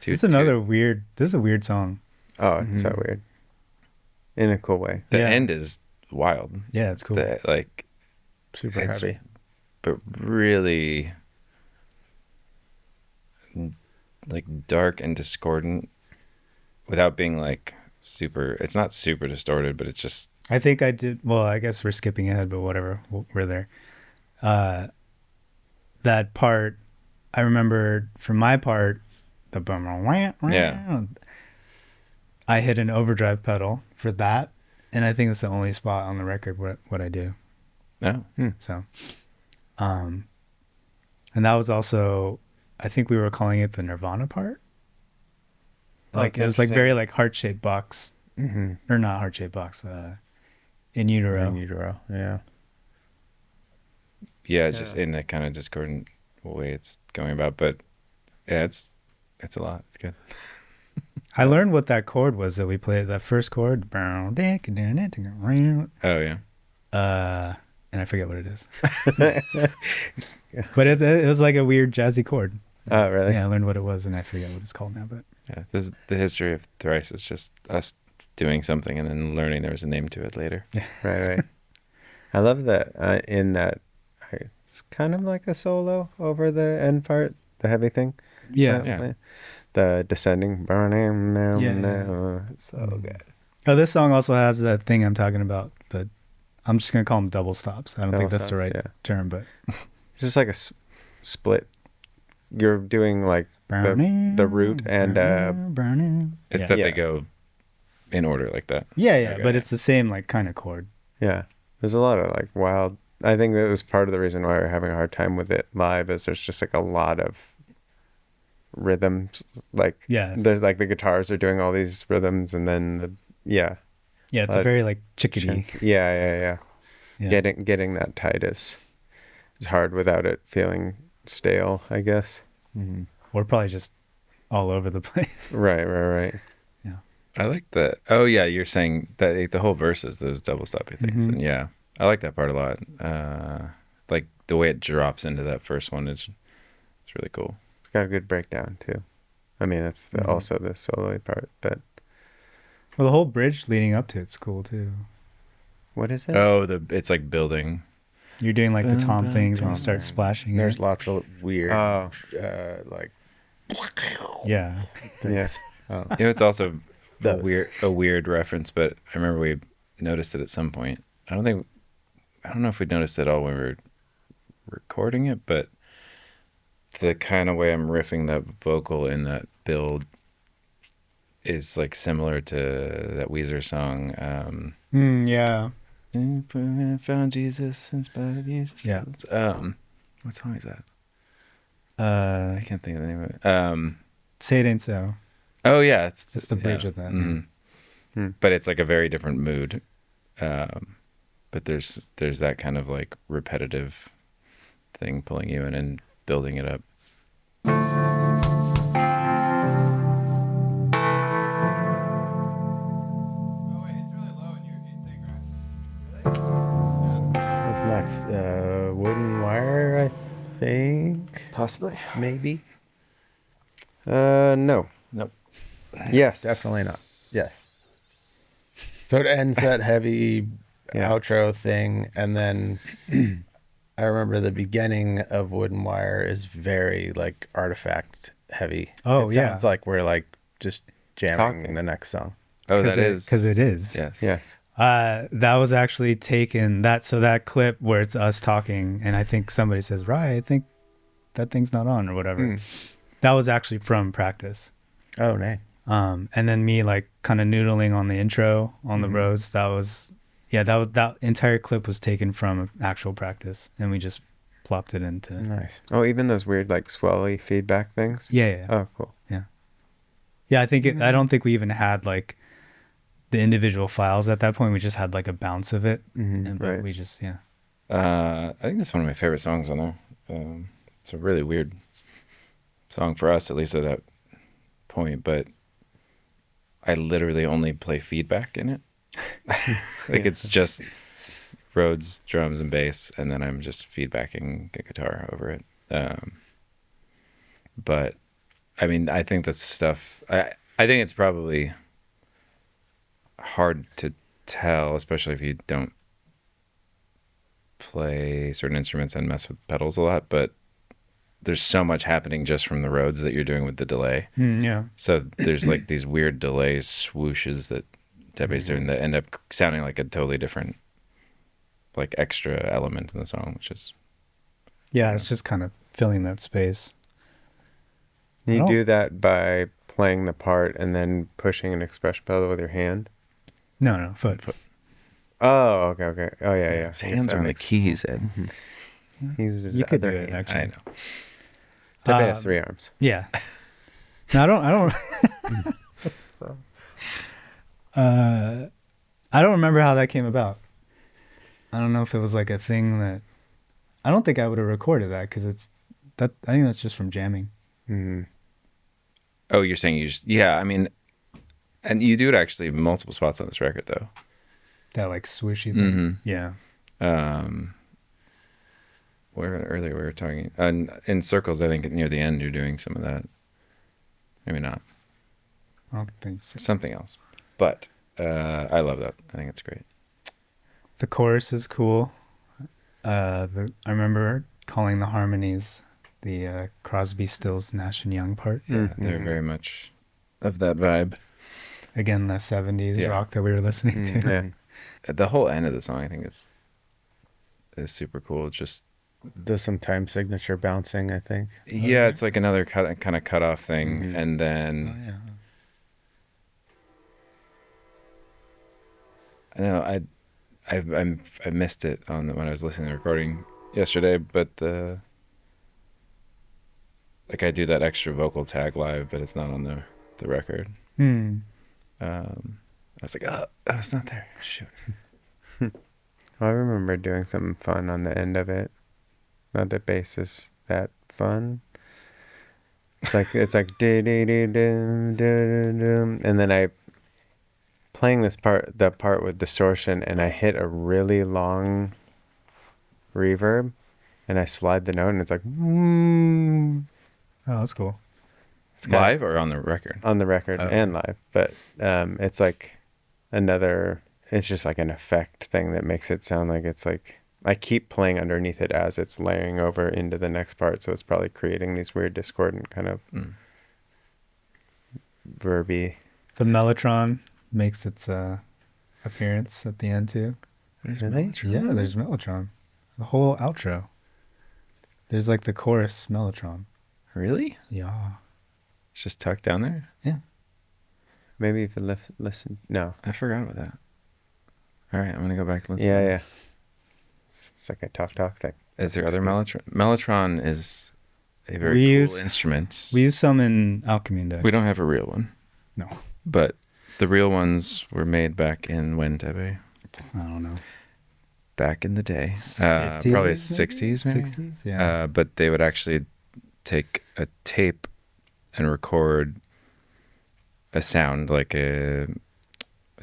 It's another weird. This is a weird song. Oh, it's so weird. In a cool way. The Yeah. end is wild. Yeah, it's cool. Super It's- heavy. But really, like dark and discordant, without being like super. It's not super distorted, but it's just. I think I did. Well, I guess we're skipping ahead, but whatever. We're there. That part, I remember from my part, the boom. Yeah. I hit an overdrive pedal for that, and I think that's the only spot on the record what I do. No. So, and that was also, I think we were calling it the Nirvana part. Like it was like very like heart-shaped box, or not heart-shaped box, in utero. In utero, yeah. Yeah, just in that kind of discordant way it's going about, but yeah, it's a lot. It's good. I learned what that chord was that we played. That first chord. Oh yeah. And I forget what it is. But it was like a weird jazzy chord. Oh, really? Yeah, I learned what it was, and I forget what it's called now. But Yeah, this is the history of Thrice. It's just us doing something and then learning there was a name to it later. Right. I love that in that it's kind of like a solo over the end part, the heavy thing. yeah. The descending. Yeah. It's so good. Oh, this song also has that thing I'm talking about. I'm just gonna call them double stops. I don't think that's the right term, but It's just like a split. You're doing like the root and It's that they go in order like that. yeah, Okay. but it's the same like kind of chord. yeah. There's a lot of like wild. I think that was part of the reason why we're having a hard time with it live. Is there's just like a lot of rhythms. Like there's like the guitars are doing all these rhythms, and then it's a very like chickadee. Yeah. Yeah. Getting that tight is hard without it feeling stale, I guess. Or probably just all over the place. Right. I like that. Oh yeah, you're saying that the whole verse is those double stoppy things. And yeah, I like that part a lot. Like the way it drops into that first one is really cool. It's got a good breakdown too. I mean, that's also the solo part, but Well, the whole bridge leading up to it's cool too. what is it? Oh, it's like building. You're doing like the tom things when you start splashing. There's lots of weird, Oh, like, Yeah. yeah. It's also a Those. weird reference, but I remember we noticed it at some point. I don't know if we noticed it all when we were recording it, but the kind of way I'm riffing that vocal in that build is like similar to that Weezer song. Yeah. Found Jesus in spite of Jesus. Yeah. What song is that? Uh, I can't think of the name of it. Say It Ain't So. Oh yeah, It's the bridge of that. Mhm. But it's like a very different mood. But there's that kind of like repetitive thing pulling you in and building it up. Possibly. maybe. No. Nope. Yes. Definitely not. Yes. So it ends that heavy outro thing, and then I remember the beginning of Wooden Wire is very like artifact heavy. Oh, it yeah. sounds like we're like just jamming Talking. the next song. Oh, that is because it is. Yes. Yes. That was actually taken that clip where it's us talking, and I think somebody says, "Right, I think that thing's not on," or whatever. That was actually from practice. Oh, nay. And then me like kind of noodling on the intro on the roads. That was that entire clip was taken from actual practice, and we just plopped it into. Nice. Oh, even those weird like swelly feedback things. Yeah. Oh, cool. I think I don't think we even had like the individual files at that point. We just had like a bounce of it, and but right. we just I think that's one of my favorite songs on there. It's a really weird song for us, at least at that point, but I literally only play feedback in it. Like it's just Rhodes, drums, and bass, and then I'm just feedbacking the guitar over it. But I mean, I think that's stuff. I think it's probably hard to tell, especially if you don't play certain instruments and mess with pedals a lot. But there's so much happening just from the Rhodes that you're doing with the delay. yeah. So there's like these weird delay swooshes that Teppei's doing that end up sounding like a totally different, like extra element in the song, which is It's just kind of filling that space. You do that by playing the part and then pushing an expression pedal with your hand. No, foot. Oh, okay. Oh, yeah. his hands are on the keys, Ed. He uses You the could do other it, hand. actually. I know. Teppei has 3 arms. Yeah. No, I don't. I don't remember how that came about. I don't know if it was like a thing that. I don't think I would have recorded that because it's that. I think that's just from jamming. Mm. Oh, you're saying you just I mean, and you do it actually in multiple spots on this record though. That like swooshy thing. Mhm. Yeah. Where earlier we were talking in circles. I think near the end you're doing some of that. Maybe not. I don't think so. Something else. But I love that. I think it's great. The chorus is cool. I remember calling the harmonies the Crosby, Stills, Nash and Young part. Yeah, they're very much of that vibe. Again, the 70s rock that we were listening to. Yeah. The whole end of the song I think is super cool. It's just Does some time signature bouncing, I think. it's like another kind of cut off thing, and then I know I missed it when I was listening to the recording yesterday, but like I do that extra vocal tag live, but it's not on the record. I was like, oh, it's not there. Shoot. I remember doing something fun on the end of it. Not that bass is that fun. It's like and then I playing the part with distortion, and I hit a really long reverb, and I slide the note, and it's like Oh, that's cool. It's live or on the record? On the record and live, but it's like it's just like an effect thing that makes it sound like it's like I keep playing underneath it as it's layering over into the next part, so it's probably creating these weird discordant kind of verby. The Mellotron makes its appearance at the end too. Really? Yeah, there's Mellotron. The whole outro. There's like the chorus Mellotron. Really? Yeah. It's just tucked down there? Yeah. Maybe if you listen. No. I forgot about that. All right, I'm going to go back and listen. Yeah. It's like a talk thing. Is there other Mellotron? Mellotron is a very cool instrument. We use some in Alchemy Index. We don't have a real one. No. But the real ones were made back in when, Teppei? I don't know. Back in the day. 50s, Probably 60s, maybe? 60s? Yeah. But they would actually take a tape and record a sound like a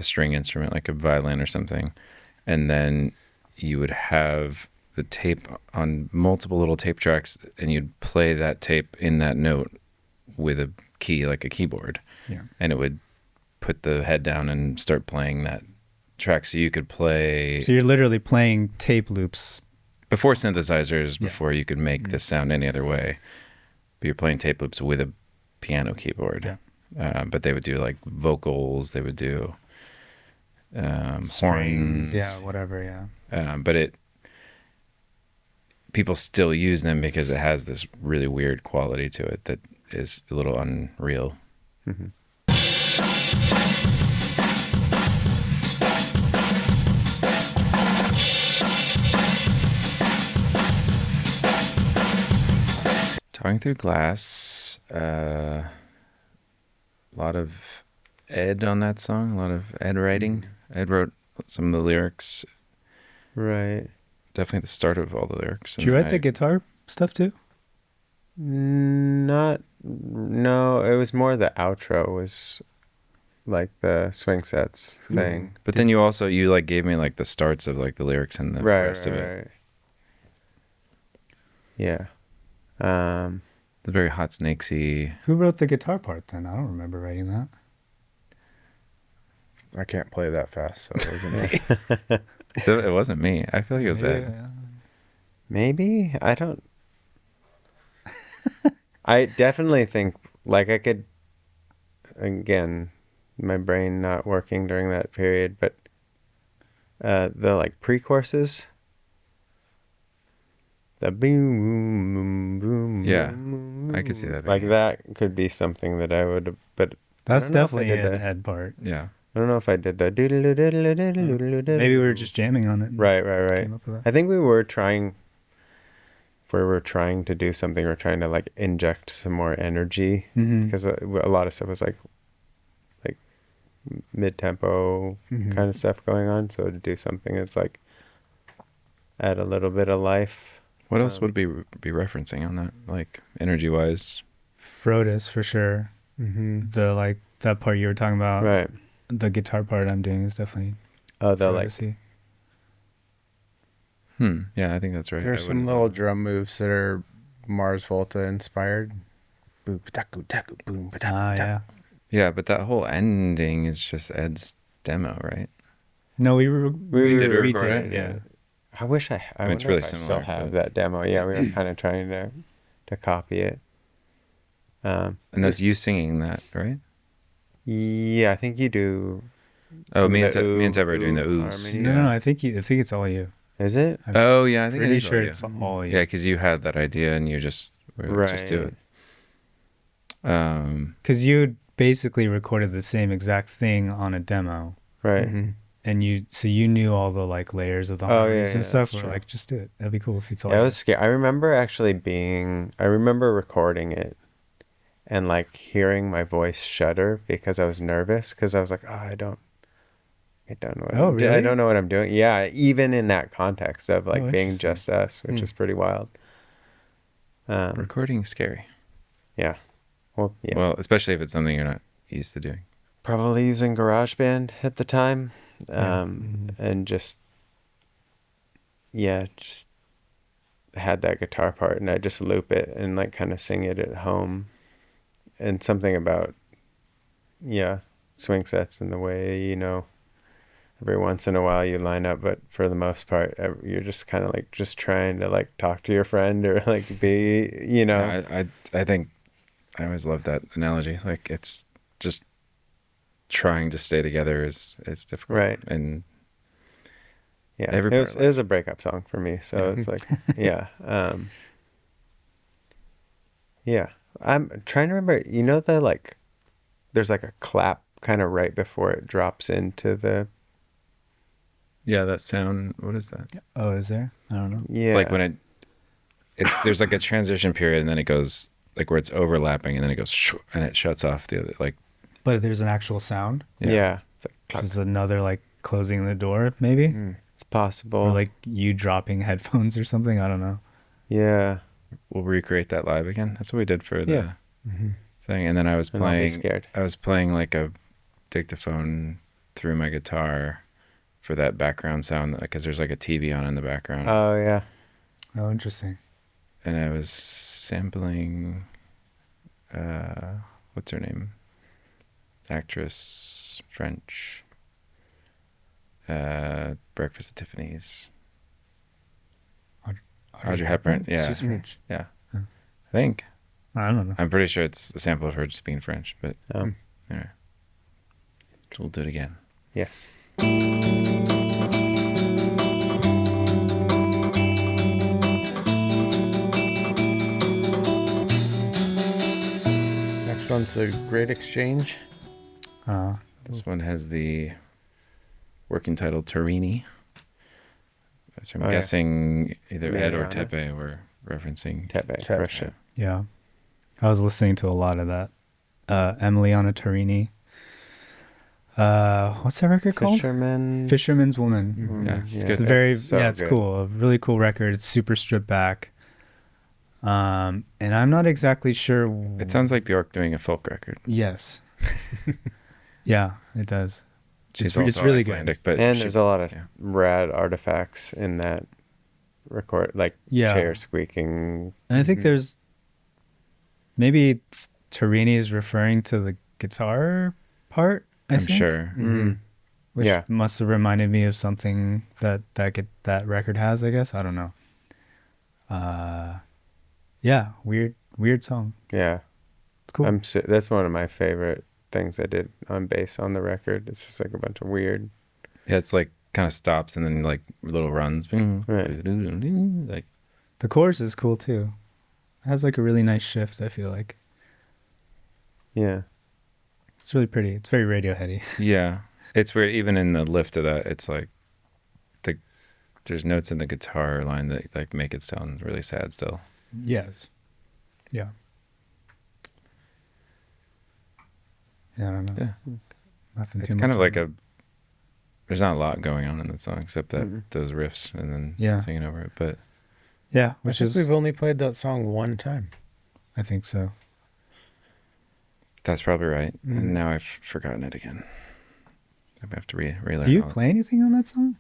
string instrument, like a violin or something. And then you would have the tape on multiple little tape tracks, and you'd play that tape in that note with a key, like a keyboard. Yeah. And it would put the head down and start playing that track. So you could play So you're literally playing tape loops. before synthesizers, Yeah. before you could make this sound any other way. But you're playing tape loops with a piano keyboard. Yeah. But they would do like vocals, they would do Strings, horns. yeah, whatever, yeah. But people still use them because it has this really weird quality to it that is a little unreal. Mhm. Talking Through Glass, a lot of Ed on that song, a lot of Ed writing. Ed wrote some of the lyrics, Right. definitely the start of all the lyrics. Did you write the guitar stuff too? No, it was more the outro was like the swing sets thing. But then you like gave me like the starts of like the lyrics and the rest of it. Right. Yeah. It's very Hot Snakesy. Who wrote the guitar part then? I don't remember writing that. I can't play that fast, so it wasn't me. It wasn't me. I feel like it was Ed. Yeah. Maybe I don't. I definitely think like I could. Again, my brain not working during that period, but the like pre-courses, the boom boom boom. Yeah, boom, I could see that Like being- that could be something that I would. But That's I don't know if I definitely did an that. Ed part. Yeah. I don't know if I did that. Maybe we were just jamming on it. and Right. came up with that. I think we were trying. If we were trying to do something, we're trying to like inject some more energy Mhm. because a lot of stuff was like mid-tempo Mhm. kind of stuff going on. So to do something that's like add a little bit of life. What else would we be referencing on that, like energy wise? Frodis for sure. Mm-hmm. The like that part you were talking about. Right. The guitar part I'm doing is definitely Oh, the like. Frodis-y. Yeah, I think that's right. There's I some wouldn't- little drum moves that are Mars Volta inspired. Boom, ba-da-goo, da-goo, boom, ba-da-goo, Ah, da-goo. yeah. Yeah, but that whole ending is just Ed's demo, right? No, we did redid record it. it, Yeah. I wish I mean, it's wonder really if I still similar, have but- that demo. Yeah, we were kind of trying to copy it. And that's you singing that, right? Yeah, I think you do. Oh, some me of and the me and Teppei are doing the oohs. harmony. No, I think it's all you. Is it? I'm Oh, yeah, I think it pretty is all sure you. it's all you. Yeah, because you had that idea and you just do it. Because you basically recorded the same exact thing on a demo, Right. Mhm. and you knew all the like layers of the Oh, yeah, harmonies and yeah, stuff. that's We're true. like, just do it. That'd be cool if it's all. Yeah, it you. was scary. I remember I remember recording it and like hearing my voice shudder because I was nervous because I was like, oh, I don't know what Oh, I'm doing. I really? don't know what I'm doing. Yeah, even in that context of like Oh, being interesting. just us, which Hmm. is pretty wild. Recording is scary. Yeah. Well, yeah. Well, especially if it's something you're not used to doing. Probably using GarageBand at the time. Mhm. And just had that guitar part and I just loop it and like kind of sing it at home. And something about, swing sets and the way, every once in a while you line up, but for the most part, you're just kind of like just trying to like talk to your friend or like be, I think I always love that analogy. Like it's just trying to stay together it's difficult. Right. And yeah, every it part was a breakup song for me. So it's like, yeah. Yeah. I'm trying to remember, there's like a clap kind of right before it drops into the, yeah, that sound, what is that? Oh, is there? I don't know. yeah. Like when there's like a transition period and then it goes like where it's overlapping and then it goes shoo, and it shuts off the other, like, But there's an actual sound. yeah. It's like, Which is another like closing the door, maybe, it's possible. or like you dropping headphones or something. I don't know. yeah. we'll recreate that live again. That's what we did for the Yeah. thing. And then I was And I'll be playing, scared. I was playing like a dictaphone through my guitar for that background sound because there's like a TV on in the background. Oh, yeah. Oh, interesting. And I was sampling, what's her name? Actress, French. Breakfast at Tiffany's. Audrey Hepburn. Yeah. She's French. Yeah. Oh. I think. I don't know. I'm pretty sure it's a sample of her just being French, but Oh, yeah. So we'll do it again. yes. Next one's the Great Exchange. This one has the working title Terini. So I'm Oh, yeah. guessing either Ed or Mariana. Teppei were referencing Teppei, Teppei. Russia. Yeah. I was listening to a lot of that. Emiliana Torini. What's that record called? Fisherman's Woman. Yeah, it's good. It's very That's so it's good. cool. A really cool record. It's super stripped back. And I'm not exactly sure. It sounds like Bjork doing a folk record. Yes. Yeah, it does. She's It's also really Icelandic, but And she- there's a lot of yeah. rad artifacts in that record, like Yeah. chair squeaking. And I think Mhm. there's maybe Torini is referring to the guitar part. I'm think, sure. Mhm. Which Yeah. must have reminded me of something that record has. I guess I don't know. Yeah, weird song. Yeah. It's cool. That's one of my favorite things I did on bass on the record. It's just like a bunch of weird. Yeah, it's like kind of stops and then like little runs. Right. Like The chorus is cool too. It has like a really nice shift. I feel like Yeah. it's really pretty. It's very Radioheady. yeah, it's weird. Even in the lift of that, it's like there's notes in the guitar line that like make it sound really sad still. Yes. Yeah. Yeah, I don't know. Yeah. Nothing It's too kind much of like on it. there's not a lot going on in the song except that Mhm. those riffs and then Yeah. singing over it. But Yeah, I which think is we've only played that song one time. I think so. that's probably right. Mhm. And now I've forgotten it again. I have to relearn. Do you all- play anything on that song?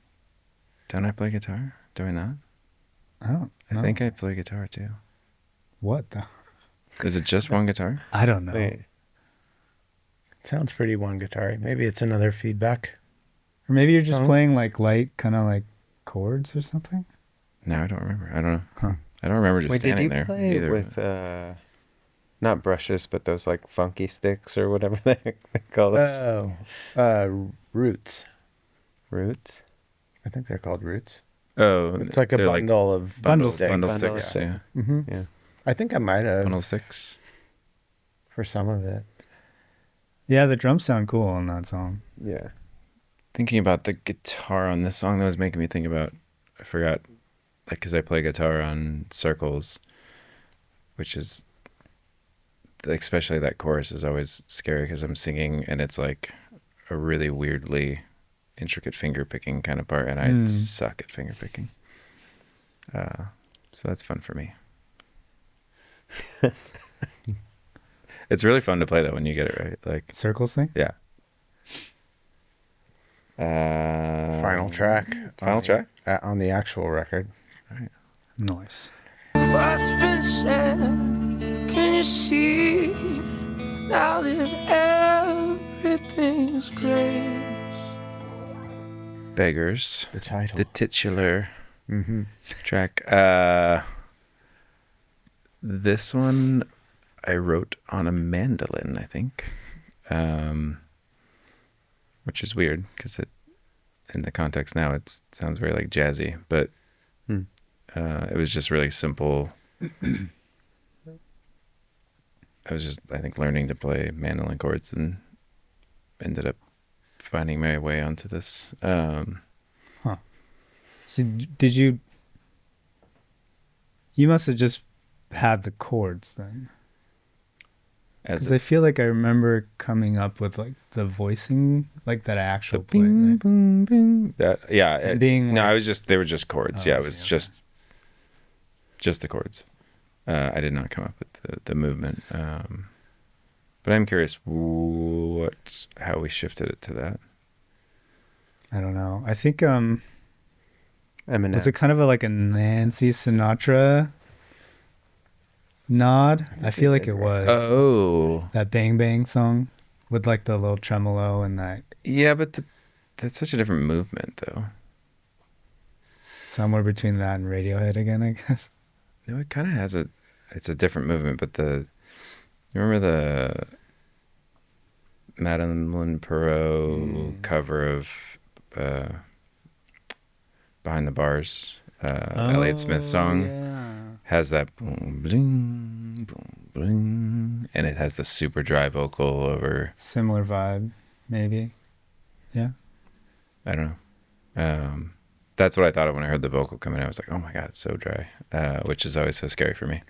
Don't I play guitar? Do I not? I don't know. I think I play guitar too. What the? Is it just one guitar? I don't know. Wait. Sounds pretty one guitar. Maybe it's another feedback. Or maybe you're just Song? playing like light kind of like chords or something? No, I don't remember. I don't know. Huh. I don't remember just Wait, did standing you there play either. with not brushes, but those like funky sticks or whatever they call those? Roots. Roots? I think they're called roots. Oh, It's like a they're bundle of bundle sticks. bundle Bundle sticks. stick. Yeah, Mm-hmm. Yeah. I think I might have bundle sticks. for some of it. Yeah, the drums sound cool on that song. Yeah. Thinking about the guitar on this song, that was making me think about. I forgot, like, because I play guitar on Circles, which is, especially that chorus is always scary because I'm singing and it's like a really weirdly intricate finger picking kind of part, and I Mm. suck at finger picking. So that's fun for me. It's really fun to play that when you get it right. Like, Circles thing? yeah. Final track. Final track? On the actual record. Nice. What's been said? Can you see now that everything's great? Beggars, The title. the titular Mm-hmm. track. This one I wrote on a mandolin, I think, which is weird because in the context now it sounds very like jazzy, but Hmm. it was just really simple. I was just, I think, learning to play mandolin chords and ended up finding my way onto this. So did you must have just had the chords then. As Because I feel like I remember coming up with like the voicing, like that the actual play. bing, Right? bing, bing. Yeah. And being no, like- I was just, they were just chords. Oh, Yeah, I it was see, okay. just the chords. I did not come up with the movement. But I'm curious how we shifted it to that. I don't know. I think Eminem. Was it kind of like a Nancy Sinatra nod? I feel like it was. Oh, That Bang Bang song with like the little tremolo and that yeah, but that's such a different movement, though. somewhere between that and Radiohead again, I guess. No, it kind of has it's a different movement, but you remember the Madeline Perot cover of uh, Behind the Bars, Elliott Smith song? Yeah. Has that boom, bling, boom, bling, and it has the super dry vocal over. Similar vibe, maybe. Yeah. I don't know. That's what I thought of when I heard the vocal come in. I was like, oh my God, it's so dry, which is always so scary for me.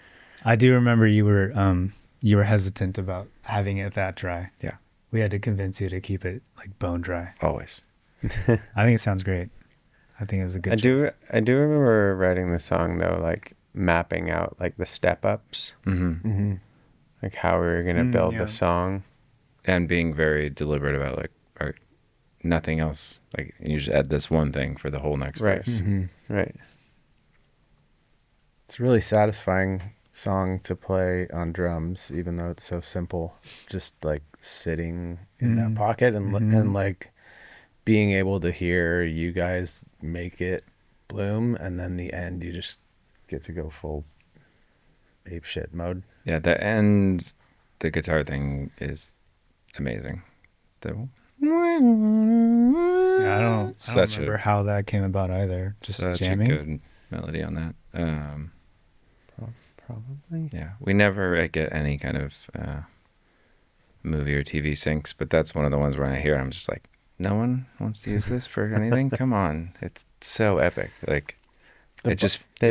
I do remember you were hesitant about having it that dry. Yeah. We had to convince you to keep it like bone dry. Always. I think it sounds great. I think it was a good choice. I do remember writing the song though, like mapping out like the step ups, Mm-hmm. like how we were gonna build yeah. the song. And being very deliberate about like, all right, nothing else. Like you just add this one thing for the whole next Right. verse. Right. It's a really satisfying song to play on drums, even though it's so simple. Just like sitting in that pocket and like being able to hear you guys make it bloom, and then the end you just get to go full ape shit mode. Yeah, the guitar thing is amazing. Yeah, I don't Such remember a how that came about either. Just such jamming. a good melody on that. Probably. Yeah, we never get any kind of movie or TV syncs, but that's one of the ones where I hear it, I'm just like, no one wants to use this for anything? Come on. It's so epic. Like, it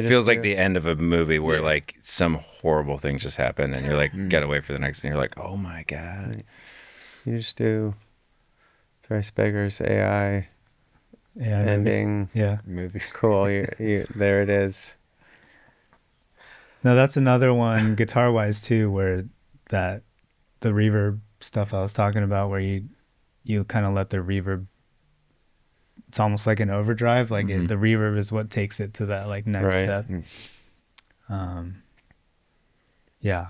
feels like do. the end of a movie where, like, some horrible thing just happened, and you're like, get away for the next, and you're like, oh my God. Right. You just do Thrice, Beggars, AI, Yeah. ending. Yeah. Movie. Cool. You, there it is. No, that's another one guitar wise too, where the reverb stuff I was talking about, where you kind of let the reverb. It's almost like an overdrive. Like the reverb is what takes it to that like next Right. step. Yeah,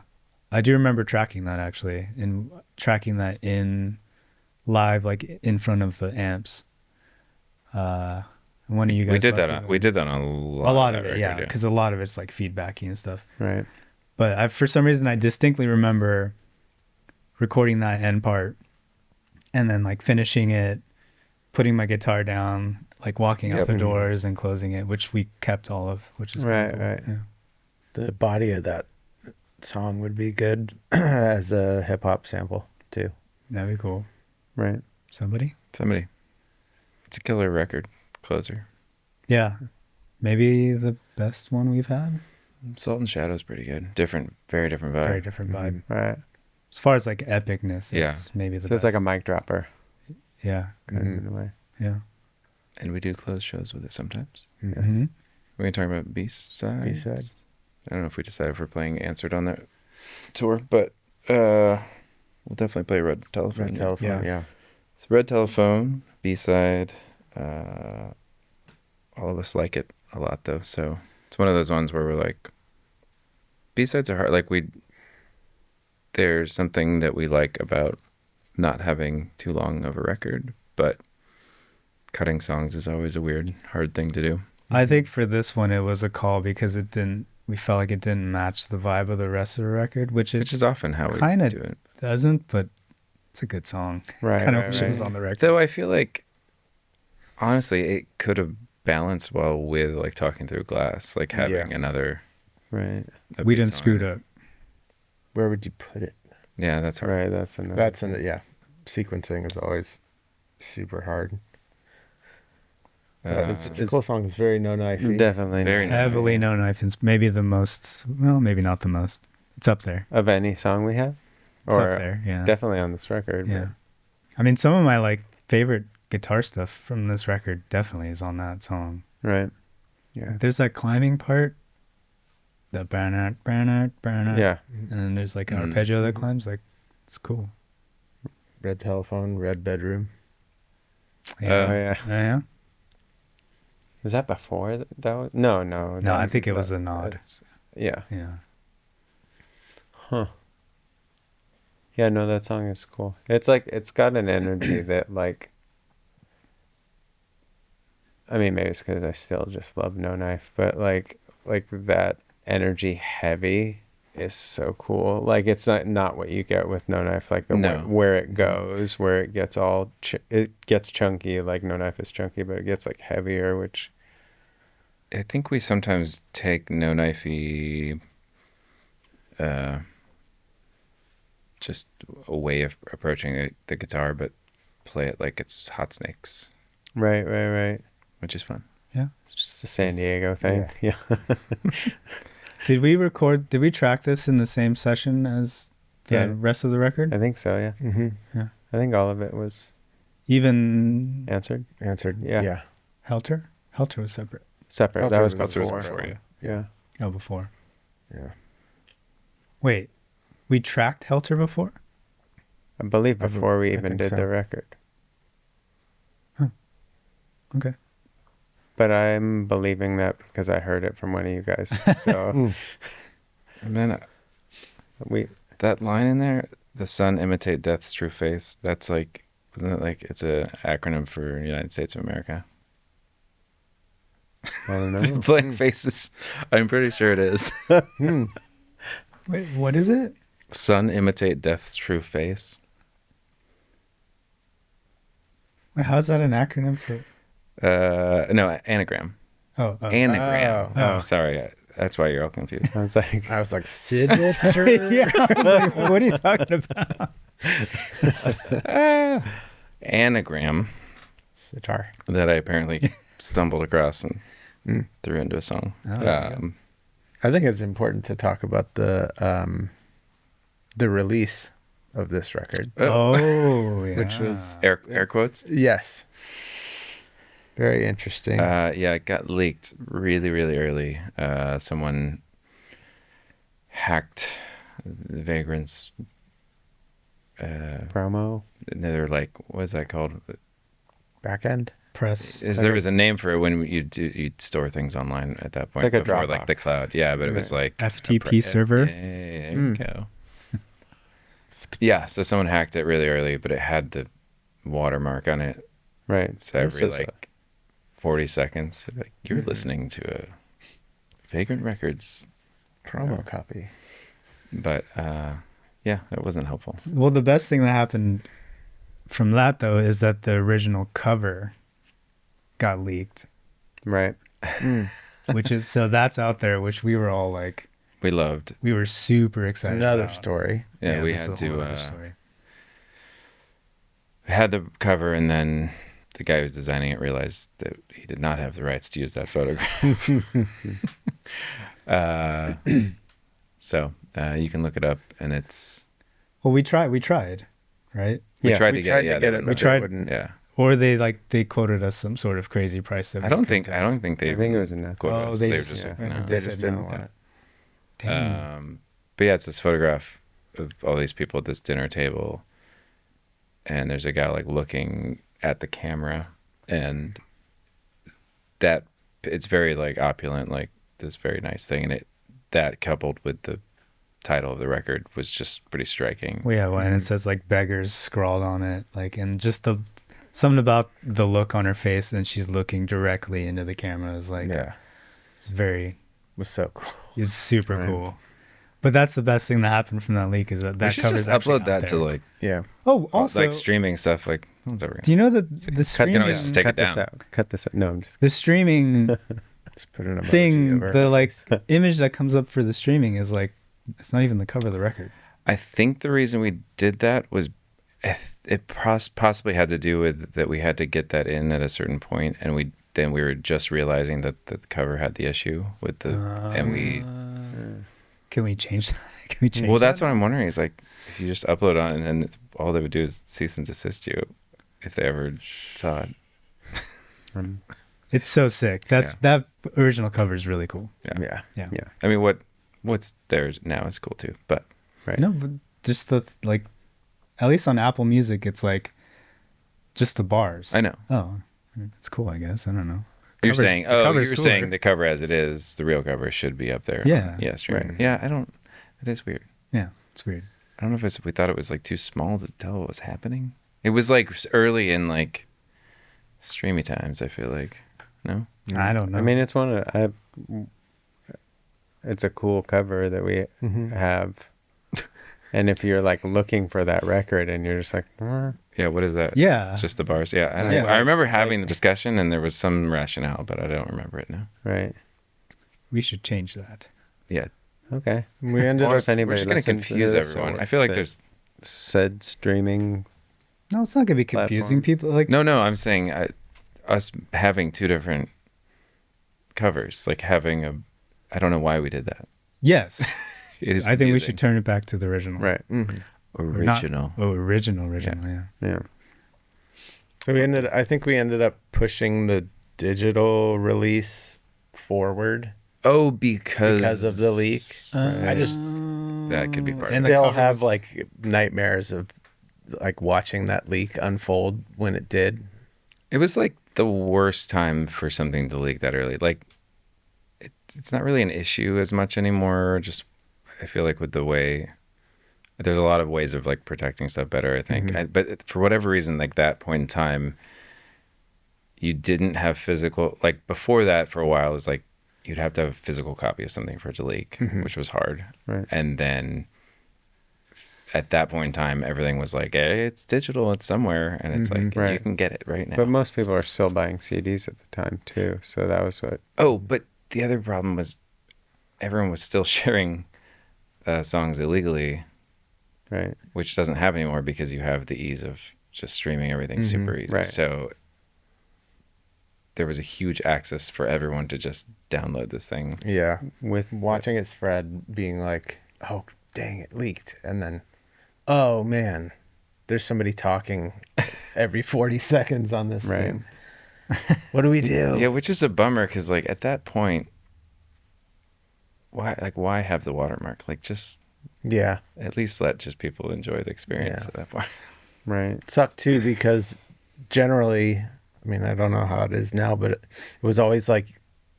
I do remember tracking that actually, and tracking that in live, like in front of the amps. One of you guys. We did that on a lot of that it, yeah, record, because a lot of it's like feedbacky and stuff. Right. But for some reason, I distinctly remember recording that end part, and then like finishing it, putting my guitar down, like walking out the doors and closing it, which we kept all of, which is Right, cool. right. Yeah. The body of that song would be good as a hip hop sample too. That'd be cool. Right. Somebody? It's a killer record closer. Yeah. Maybe the best one we've had. Salt and Shadow's pretty good. Very different vibe. Very different vibe. Right. As far as like epicness, Yeah. it's maybe the So best. it's like a mic dropper, Yeah. kind of in a way. Yeah. And we do close shows with it sometimes. Mm-hmm. We're going to talk about B-sides. B-side. I don't know if we decided if we're playing Answered on that tour, but we'll definitely play Red Telephone. Red Telephone, yeah. So Red Telephone, B-side. All of us like it a lot, though. So it's one of those ones where we're like, B-sides are hard. Like there's something that we like about not having too long of a record, but cutting songs is always a weird, hard thing to do. I think for this one, it was a call because we felt like it didn't match the vibe of the rest of the record, which is often how we kinda do it. doesn't, but it's a good song. Right. Kind of right, wish it was right. on the record. Though I feel like, honestly, it could have balanced well with like Talking Through Glass, like having another. Right. We upbeat didn't song. screw it up. Where would you put it? Yeah, that's hard. Right. That's enough. That's sequencing is always super hard. It's a cool song. It's very no knife. Definitely. Very not. nice. Heavily no knife, and maybe the most. Well, maybe not the most. It's up there. Of any song we have? It's up there. Yeah. Definitely on this record. Yeah. I mean, some of my like favorite guitar stuff from this record definitely is on that song. But, right. Yeah. There's that climbing part. The Bernard, Yeah. and then there's like an arpeggio that climbs. Like, it's cool. Red Telephone, Red Bedroom. Oh, yeah. Yeah. Was that before that was? No, no. No, I think it was a nod. Yeah. Yeah. Huh. Yeah, no, that song is cool. It's like, it's got an energy that like, I mean, maybe it's because I still just love No Knife, but like that energy heavy is so cool. Like it's not what you get with No Knife, like the No. where it goes, where it gets all, it gets chunky, like No Knife is chunky, but it gets like heavier, which I think we sometimes take no knifey, just a way of approaching the guitar, but play it like it's Hot Snakes, right. which is fun. It's just a San Diego thing. Yeah. Did we track this in the same session as the rest of the record? I think so, yeah. Mm-hmm. Yeah. I think all of it was Even answered. Answered. Yeah. Yeah. Helter? Helter was separate. Separate. Helter That was was before. before you. Yeah. Oh, before. Yeah. Wait, we tracked Helter before? I believe before we I even think did so. the record. Okay. But I'm believing that because I heard it from one of you guys. So And then that line in there, the sun imitate death's true face. That's like, wasn't it like it's a acronym for United States of America? I don't know. Blank faces. I'm pretty sure it is. Wait, what is it? Sun imitate death's true face. Wait, how's that an acronym for? No, anagram. Oh. Anagram. Oh. Sorry. That's why you're all confused. I was like, I was like, signature. Yeah, I was like, what are you talking about? Anagram Sitar. that I apparently stumbled across and threw into a song. Oh, I think it's important to talk about the release of this record. Oh, yeah. Which was Air quotes. Yes. Very interesting. Yeah, it got leaked really, really early. Someone hacked the Vagrants. promo. They're like, what is that called? Back end. Press. There was a name for it when you'd store things online at that point, like a before like the Dropbox. cloud. Yeah, but it was like FTP server. There you go. Yeah, so someone hacked it really early, but it had the watermark on it. Right. So This every was like 40 seconds, like, you're listening to a Vagrant Records Promo copy. But yeah, it wasn't helpful. Well, the best thing that happened from that, though, is that the original cover got leaked, Right. which is, so that's out there, which we were all like, We loved. we were super excited Another about. story. Yeah, we this is had a whole to. other story. We had the cover, and then the guy who was designing it realized that he did not have the rights to use that photograph. So you can look it up, and it's. Well, we tried, right? We tried to we get tried it. Yeah, to get they it. wouldn't- but tried- they wouldn't. Yeah, Or they quoted us some sort of crazy price. That I we don't couldn't think. I don't think they. I think it was enough. quoted Oh, us. they were just- just like, Yeah, no. they said just didn't no. want it. Dang. But yeah, it's this photograph of all these people at this dinner table, and there's a guy like looking at the camera, and that it's very like opulent, like this very nice thing, and that coupled with the title of the record was just pretty striking. Well, yeah, well, and it says like beggars scrawled on it, like, and just something about the look on her face, and she's looking directly into the camera is like, Yeah. it's very, Was so cool. it's super Right. cool. But that's the best thing that happened from that leak is that We should cover's just actually upload out that to there. like Yeah. Oh, also, like streaming stuff. Like, no one's ever gonna. do you know that the Cut streaming, always just take Cut it this down. out. Cut this out. No, I'm just the streaming Just put an emoji thing, over the it. like image that comes up for the streaming is like, it's not even the cover of the record. I think the reason we did that was it possibly had to do with that we had to get that in at a certain point, and we were just realizing that the cover had the issue with the and we. Can we change that? Can we change Well, that's that? what I'm wondering. Is like if you just upload on, and then all they would do is cease and desist you if they ever saw it. It's so sick. That original cover is really cool. Yeah. Yeah. Yeah. I mean, what's there now is cool too, but right. No, but just the like, at least on Apple Music, it's like just the bars. I know. Oh, it's cool. I guess I don't know. You're cover's- saying, the oh, cover's you're cooler. saying the cover as it is, the real cover should be up there. Yeah. Yeah, streaming. Right. Yeah, I don't. It is weird. Yeah, it's weird. I don't know if we thought it was like too small to tell what was happening. It was like early in like streamy times. I feel like no. I don't know. I mean, it's it's a cool cover that we have. And if you're like looking for that record and you're just like, Yeah, what is that? Yeah. It's just the bars. Yeah, I don't Yeah. know. I remember having the discussion and there was some rationale, but I don't remember it now. right. we should change that. Yeah, Okay. We ended Or up if anybody we're just gonna listens to confuse this everyone. or I feel like said- there's said streaming. No, it's not gonna be confusing. Platform. People like no. I'm saying us having two different covers, like having a. I don't know why we did that. yes. It is. I think we confusing. should turn it back to the original. Right. Or not- Original. original. Yeah. Yeah. So I think we ended up pushing the digital release forward Oh, because of the leak. I just That could be part of And it. the still cover have was- like nightmares of like watching that leak unfold when it did. It was like the worst time for something to leak that early. Like, it's not really an issue as much anymore. Just, I feel like with the way, there's a lot of ways of like protecting stuff better, I think. But for whatever reason, like that point in time, you didn't have physical, like before that for a while, it was like you'd have to have a physical copy of something for it to leak, which was hard. Right. And then at that point in time, everything was like, hey, it's digital, it's somewhere. And it's like, you Right. can get it right now. But most people are still buying CDs at the time too. So that was what. Oh, but the other problem was everyone was still sharing songs illegally, Right. which doesn't happen anymore because you have the ease of just streaming everything super easy. right. So there was a huge access for everyone to just download this thing. Yeah. With Watching it spread, being like, oh, dang, it leaked. And then, oh, man, there's somebody talking every 40 seconds on this Right. thing. What do we do? Yeah, which is a bummer because like at that point, why have the watermark? Like just Yeah. at least let just people enjoy the experience Yeah. at that point. Right. It sucked too because generally, I mean, I don't know how it is now, but it was always like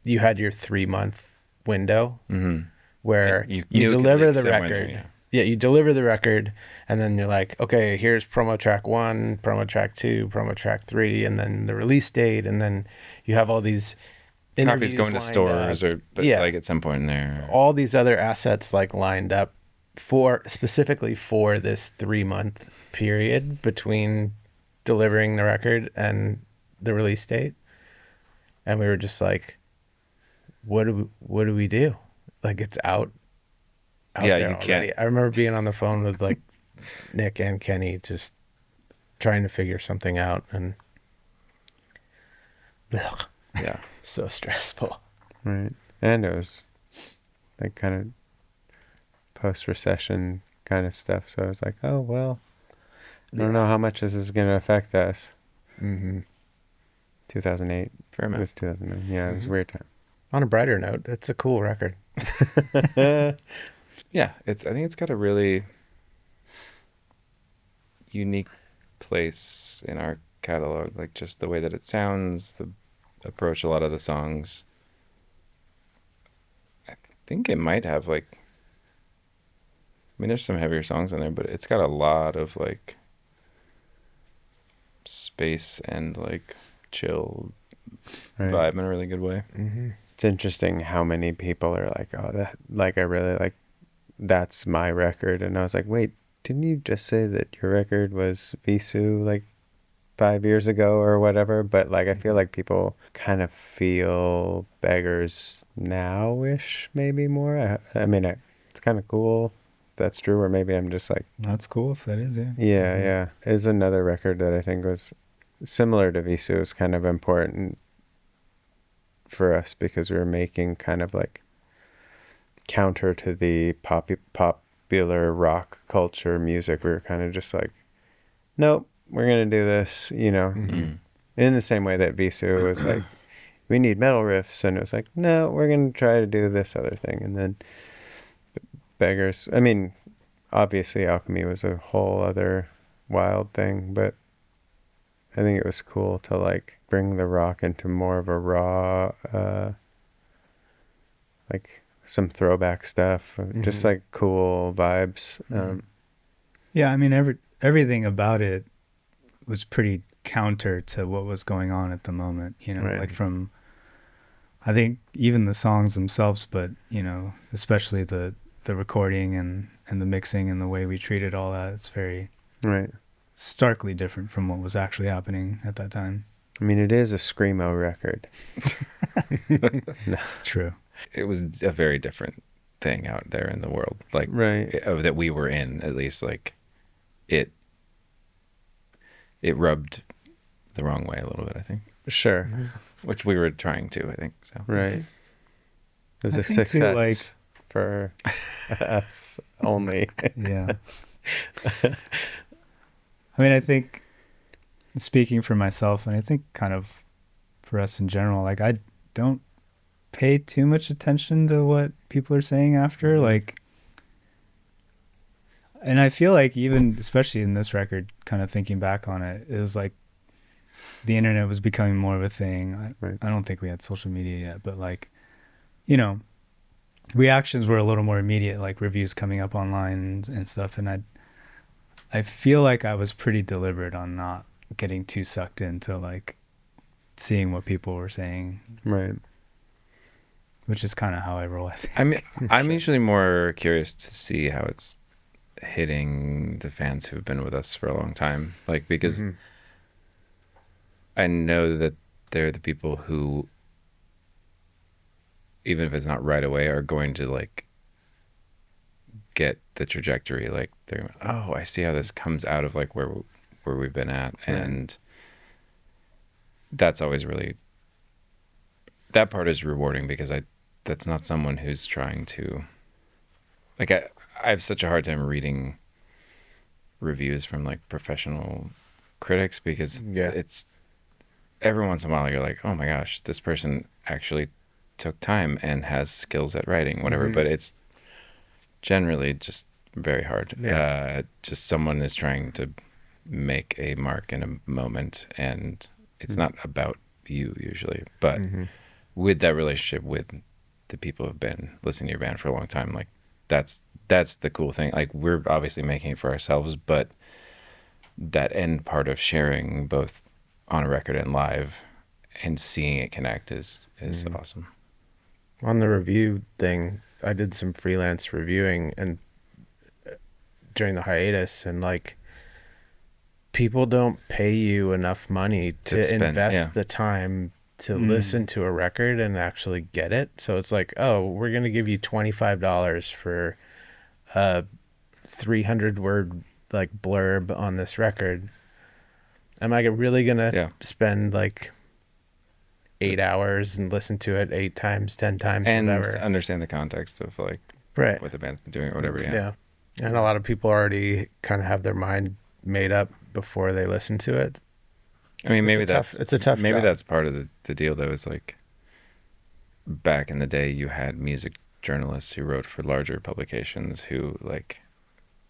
you had your 3-month window where You you, knew it could deliver leak the somewhere record. there, Yeah, you deliver the record, and then you're like, okay, here's promo track 1, promo track 2, promo track 3, and then the release date, and then you have all these Copies interviews going to lined stores up. or but Yeah. like at some point in there. All these other assets like lined up for specifically for this 3-month period between delivering the record and the release date, and we were just like, what do we do? Like it's out Yeah, there you already. can't. I remember being on the phone with like Nick and Kenny just trying to figure something out, and ugh, Yeah. so stressful. Right. And it was like kind of post-recession kind of stuff. So I was like, oh, well, I don't know how much this is going to affect us. 2008. Fair It amount. was 2009. Yeah, it was a weird time. On a brighter note, it's a cool record. Yeah, I think it's got a really unique place in our catalog, like just the way that it sounds, the approach a lot of the songs. I think it might have like, I mean, there's some heavier songs on there, but it's got a lot of like space and like chill Right. vibe in a really good way. It's interesting how many people are like, oh, that, like, I really like, that's my record. And I was like, wait, didn't you just say that your record was Visu like 5 years ago or whatever? But like, I feel like people kind of feel Beggars now-ish, maybe more. I mean, it's kind of cool. That's true. Or maybe I'm just like, That's cool if that is, yeah. yeah. Is another record that I think was similar to Visu. Is kind of important for us because we were making kind of like counter to the popular rock culture music. We were kind of just like, nope, we're gonna do this, in the same way that Visu was like, we need metal riffs, and it was like, no, we're gonna try to do this other thing. And then Beggars, I mean, obviously Alchemy was a whole other wild thing, but I think it was cool to like bring the rock into more of a raw, like some throwback stuff, just like cool vibes. Yeah, I mean, everything about it was pretty counter to what was going on at the moment, you know, Right. like from, I think even the songs themselves, but, you know, especially the recording and the mixing and the way we treated all that, it's very Right. starkly different from what was actually happening at that time. I mean, it is a screamo record. No. True. It was a very different thing out there in the world, like Right. that we were in, at least. Like it rubbed the wrong way a little bit, I think, Sure. which we were trying to, I think. So Right. It was I a think too, success like- for us only. Yeah. I mean, I think speaking for myself, and I think kind of for us in general, like I don't pay too much attention to what people are saying after, like, and I feel like even especially in this record, kind of thinking back on it, it was like the internet was becoming more of a thing. Right. I don't think we had social media yet, but like, you know, reactions were a little more immediate, like reviews coming up online and stuff, and I feel like I was pretty deliberate on not getting too sucked into like seeing what people were saying, Right. which is kind of how I roll, I think. I mean, I'm usually more curious to see how it's hitting the fans who've been with us for a long time, like, because I know that they're the people who, even if it's not right away, are going to like get the trajectory. Like they're, oh, I see how this comes out of like where we've been at, and that's always really, that part is rewarding, because that's not someone who's trying to, like, I have such a hard time reading reviews from like professional critics, because it's every once in a while you're like, oh my gosh, this person actually took time and has skills at writing, whatever. But it's generally just very hard. Just someone is trying to make a mark in a moment, and it's not about you usually. But with that relationship with the people who've been listening to your band for a long time, like that's the cool thing. Like, we're obviously making it for ourselves, but that end part of sharing both on a record and live and seeing it connect is awesome. On the review thing, I did some freelance reviewing and during the hiatus, and like, people don't pay you enough money to spend, invest the time to listen to a record and actually get it. So it's like, oh, we're going to give you $25 for a 300 word like blurb on this record. Am I really going to spend like 8 hours and listen to it 8 times, 10 times, and whatever? Understand the context of like what the band's been doing or whatever. Yeah. And a lot of people already kind of have their mind made up before they listen to it. I mean, maybe it's a tough maybe job. that's part of the deal, though, is like back in the day you had music journalists who wrote for larger publications who like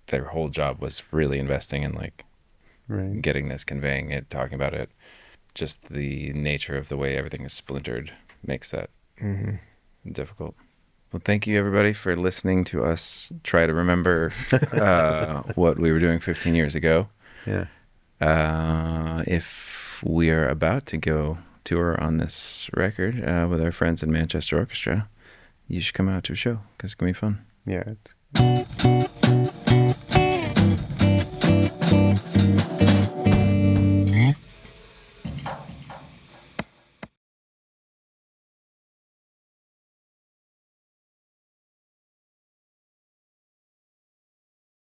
their whole job was really investing in like getting this, conveying it, talking about it. Just the nature of the way everything is splintered makes that difficult. Well, thank you everybody for listening to us try to remember what we were doing 15 years ago. If we are about to go tour on this record with our friends in Manchester Orchestra, you should come out to a show, because it's going to be fun. Yeah.